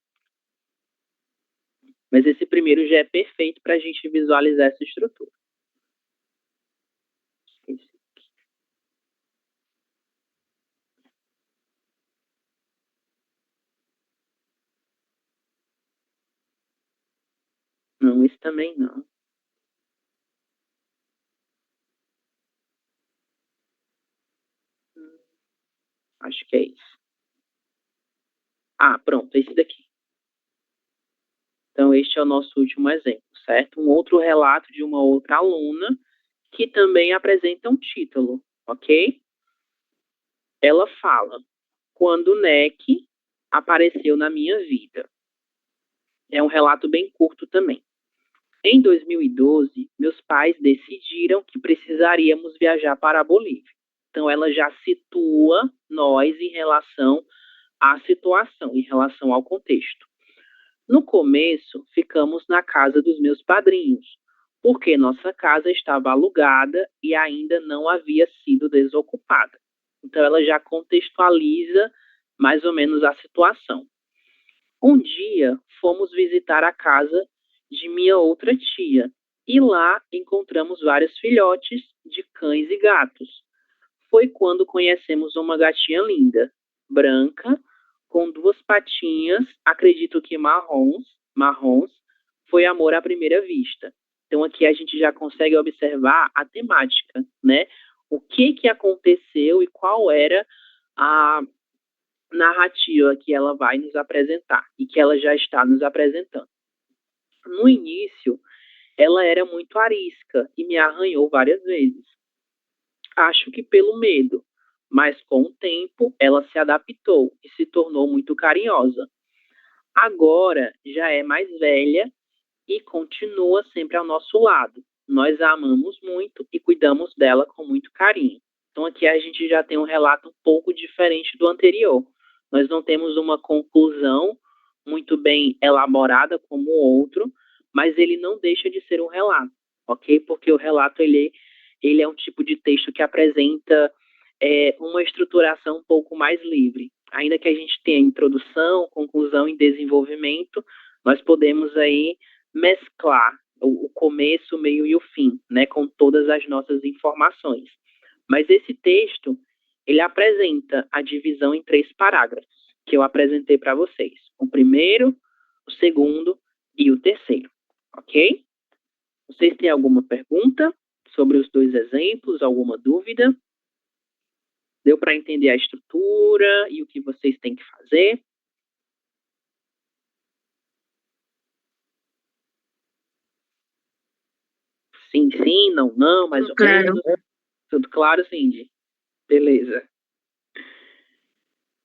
Mas esse primeiro já é perfeito para a gente visualizar essa estrutura. Não, esse também não. Acho que é isso. Ah, pronto, esse daqui. Então, este é o nosso último exemplo, certo? Um outro relato de uma outra aluna que também apresenta um título, ok? Ela fala: quando o NEC apareceu na minha vida. É um relato bem curto também. Em 2012, meus pais decidiram que precisaríamos viajar para a Bolívia. Então, ela já situa nós em relação à situação, em relação ao contexto. No começo, ficamos na casa dos meus padrinhos, porque nossa casa estava alugada e ainda não havia sido desocupada. Então, ela já contextualiza mais ou menos a situação. Um dia, fomos visitar a casa de minha outra tia e lá encontramos vários filhotes de cães e gatos. Foi quando conhecemos uma gatinha linda, branca, com duas patinhas, acredito que marrons, foi amor à primeira vista. Então aqui a gente já consegue observar a temática, né? O que aconteceu e qual era a narrativa que ela vai nos apresentar e que ela já está nos apresentando. No início, ela era muito arisca e me arranhou várias vezes. Acho que pelo medo, mas com o tempo ela se adaptou e se tornou muito carinhosa. Agora já é mais velha e continua sempre ao nosso lado. Nós a amamos muito e cuidamos dela com muito carinho. Então aqui a gente já tem um relato um pouco diferente do anterior. Nós não temos uma conclusão muito bem elaborada como o outro, mas ele não deixa de ser um relato, ok? Porque o relato ele é um tipo de texto que apresenta uma estruturação um pouco mais livre. Ainda que a gente tenha introdução, conclusão e desenvolvimento, nós podemos aí mesclar o começo, o meio e o fim, né, com todas as nossas informações. Mas esse texto, ele apresenta a divisão em 3 parágrafos, que eu apresentei para vocês. O primeiro, o segundo e o terceiro, ok? Vocês têm alguma pergunta sobre os 2 exemplos, alguma dúvida? Deu para entender a estrutura e o que vocês têm que fazer? Sim, sim, não, não, mais ou Claro. menos. Tudo claro, Cindy? Beleza.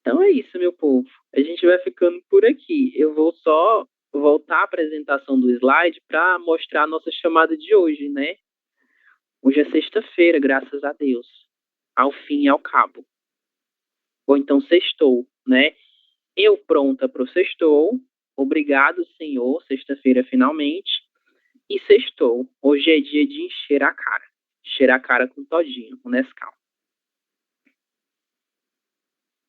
Então é isso, meu povo. A gente vai ficando por aqui. Eu vou só voltar à apresentação do slide para mostrar a nossa chamada de hoje, né? Hoje é sexta-feira, graças a Deus. Ao fim e ao cabo. Ou então sextou, né? Eu pronta para o sextou. Obrigado, Senhor. Sexta-feira finalmente. E sextou. Hoje é dia de encher a cara. Encher a cara com todinho, com Nescau.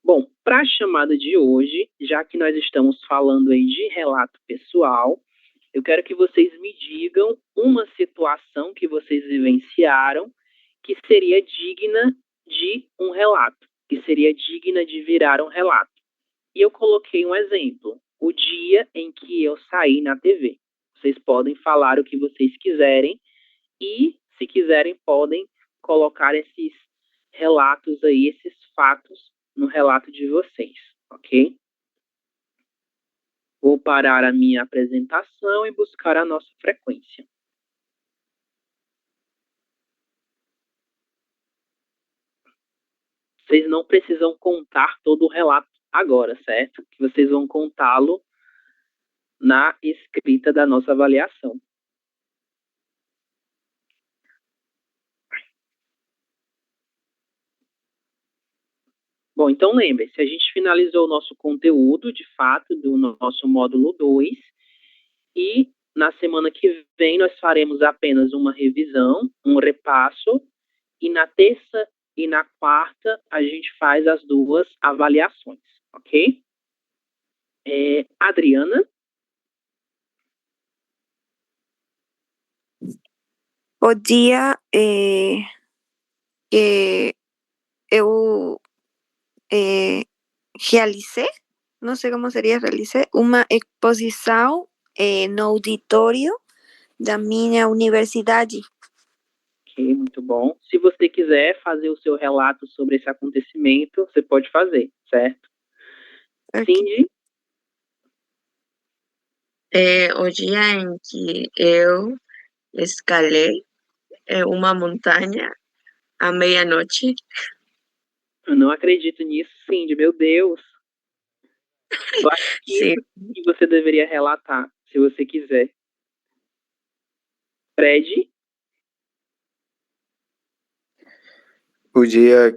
Bom, para a chamada de hoje, já que nós estamos falando aí de relato pessoal, eu quero que vocês me digam uma situação que vocês vivenciaram que seria digna de um relato, que seria digna de virar um relato. E eu coloquei um exemplo, o dia em que eu saí na TV. Vocês podem falar o que vocês quiserem e, se quiserem, podem colocar esses relatos aí, esses fatos no relato de vocês, ok? Vou parar a minha apresentação e buscar a nossa frequência. Vocês não precisam contar todo o relato agora, certo? Que vocês vão contá-lo na escrita da nossa avaliação. Bom, então lembre-se, a gente finalizou o nosso conteúdo, de fato, do nosso módulo 2, e na semana que vem nós faremos apenas uma revisão, um repasso, e na terça e na quarta a gente faz as 2 avaliações, ok? Adriana? O dia que eu realicé, não sei como seria realicé, uma exposição no auditório da minha universidade. Ok, muito bom. Se você quiser fazer o seu relato sobre esse acontecimento, você pode fazer, certo? Ok. Cindy, O dia em que eu escalei uma montanha à meia-noite. eu não acredito nisso, Cindy, meu Deus. Eu acho que Sim. isso que você deveria relatar, se você quiser. Fred, O dia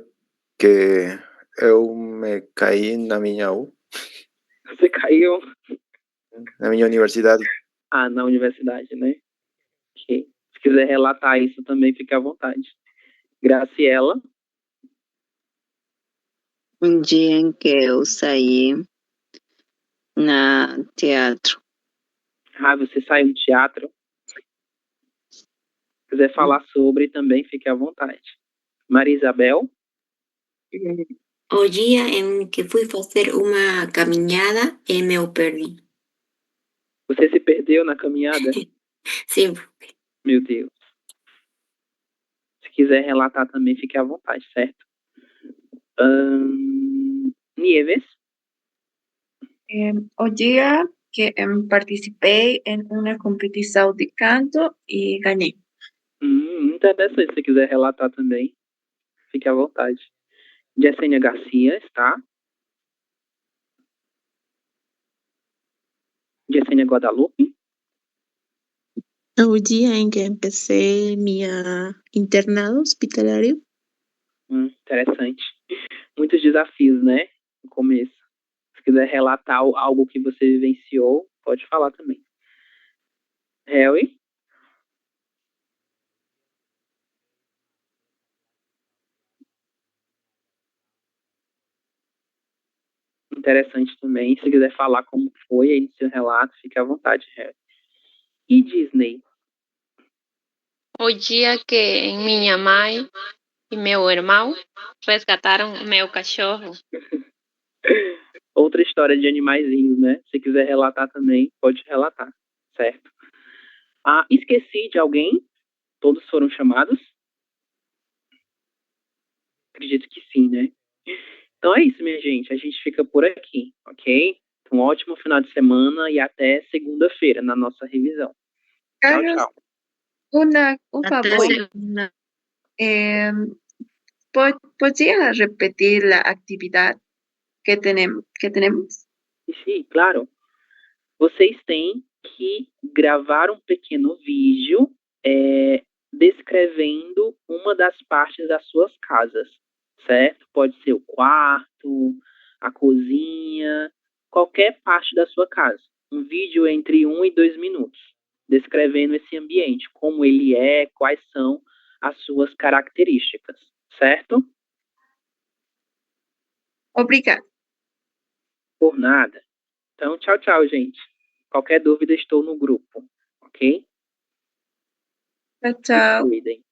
que eu me caí na minha você caiu universidade. na universidade, né? Ok. Se quiser relatar isso também, fique à vontade. Graciela, Um dia em que eu saí na teatro. você saiu do teatro. Se quiser falar sobre também, fique à vontade. Maria Isabel, O dia em que fui fazer uma caminhada e me perdi. você se perdeu na caminhada? Sim, Meu Deus. Se quiser relatar também, fique à vontade, certo? Nieves, O día que participé en una competición de canto y gané. interessante. Se quiser relatar também, fique à vontade. Jessenia Garcia, está? Jessenia Guadalupe, O día en que empecé mi internado hospitalario. interessante. Muitos desafios, né? No começo. Se quiser relatar algo que você vivenciou, pode falar também. Harry, interessante também. Se quiser falar como foi aí no seu relato, fique à vontade, Harry. E Disney? O dia que minha mãe e meu irmão resgataram meu cachorro. Outra história de animaizinhos, né? Se quiser relatar também, pode relatar, certo? Esqueci de alguém? Todos foram chamados? Acredito que sim, né? Então é isso, minha gente. A gente fica por aqui, ok? Um ótimo final de semana e até segunda-feira na nossa revisão. Tchau, Carlos, tchau. un favor. Eh, ¿Podría repetir la actividad que tenemos? Sim, claro. Vocês têm que gravar um pequeno vídeo descrevendo uma das partes das suas casas, certo? Pode ser o quarto, a cozinha, qualquer parte da sua casa. Um vídeo entre 1 e 2 minutos, descrevendo esse ambiente, como ele é, quais são as suas características, certo? Obrigado. Por nada. Então, tchau, tchau, gente. Qualquer dúvida, estou no grupo, ok? Chao, chao. Se cuidem.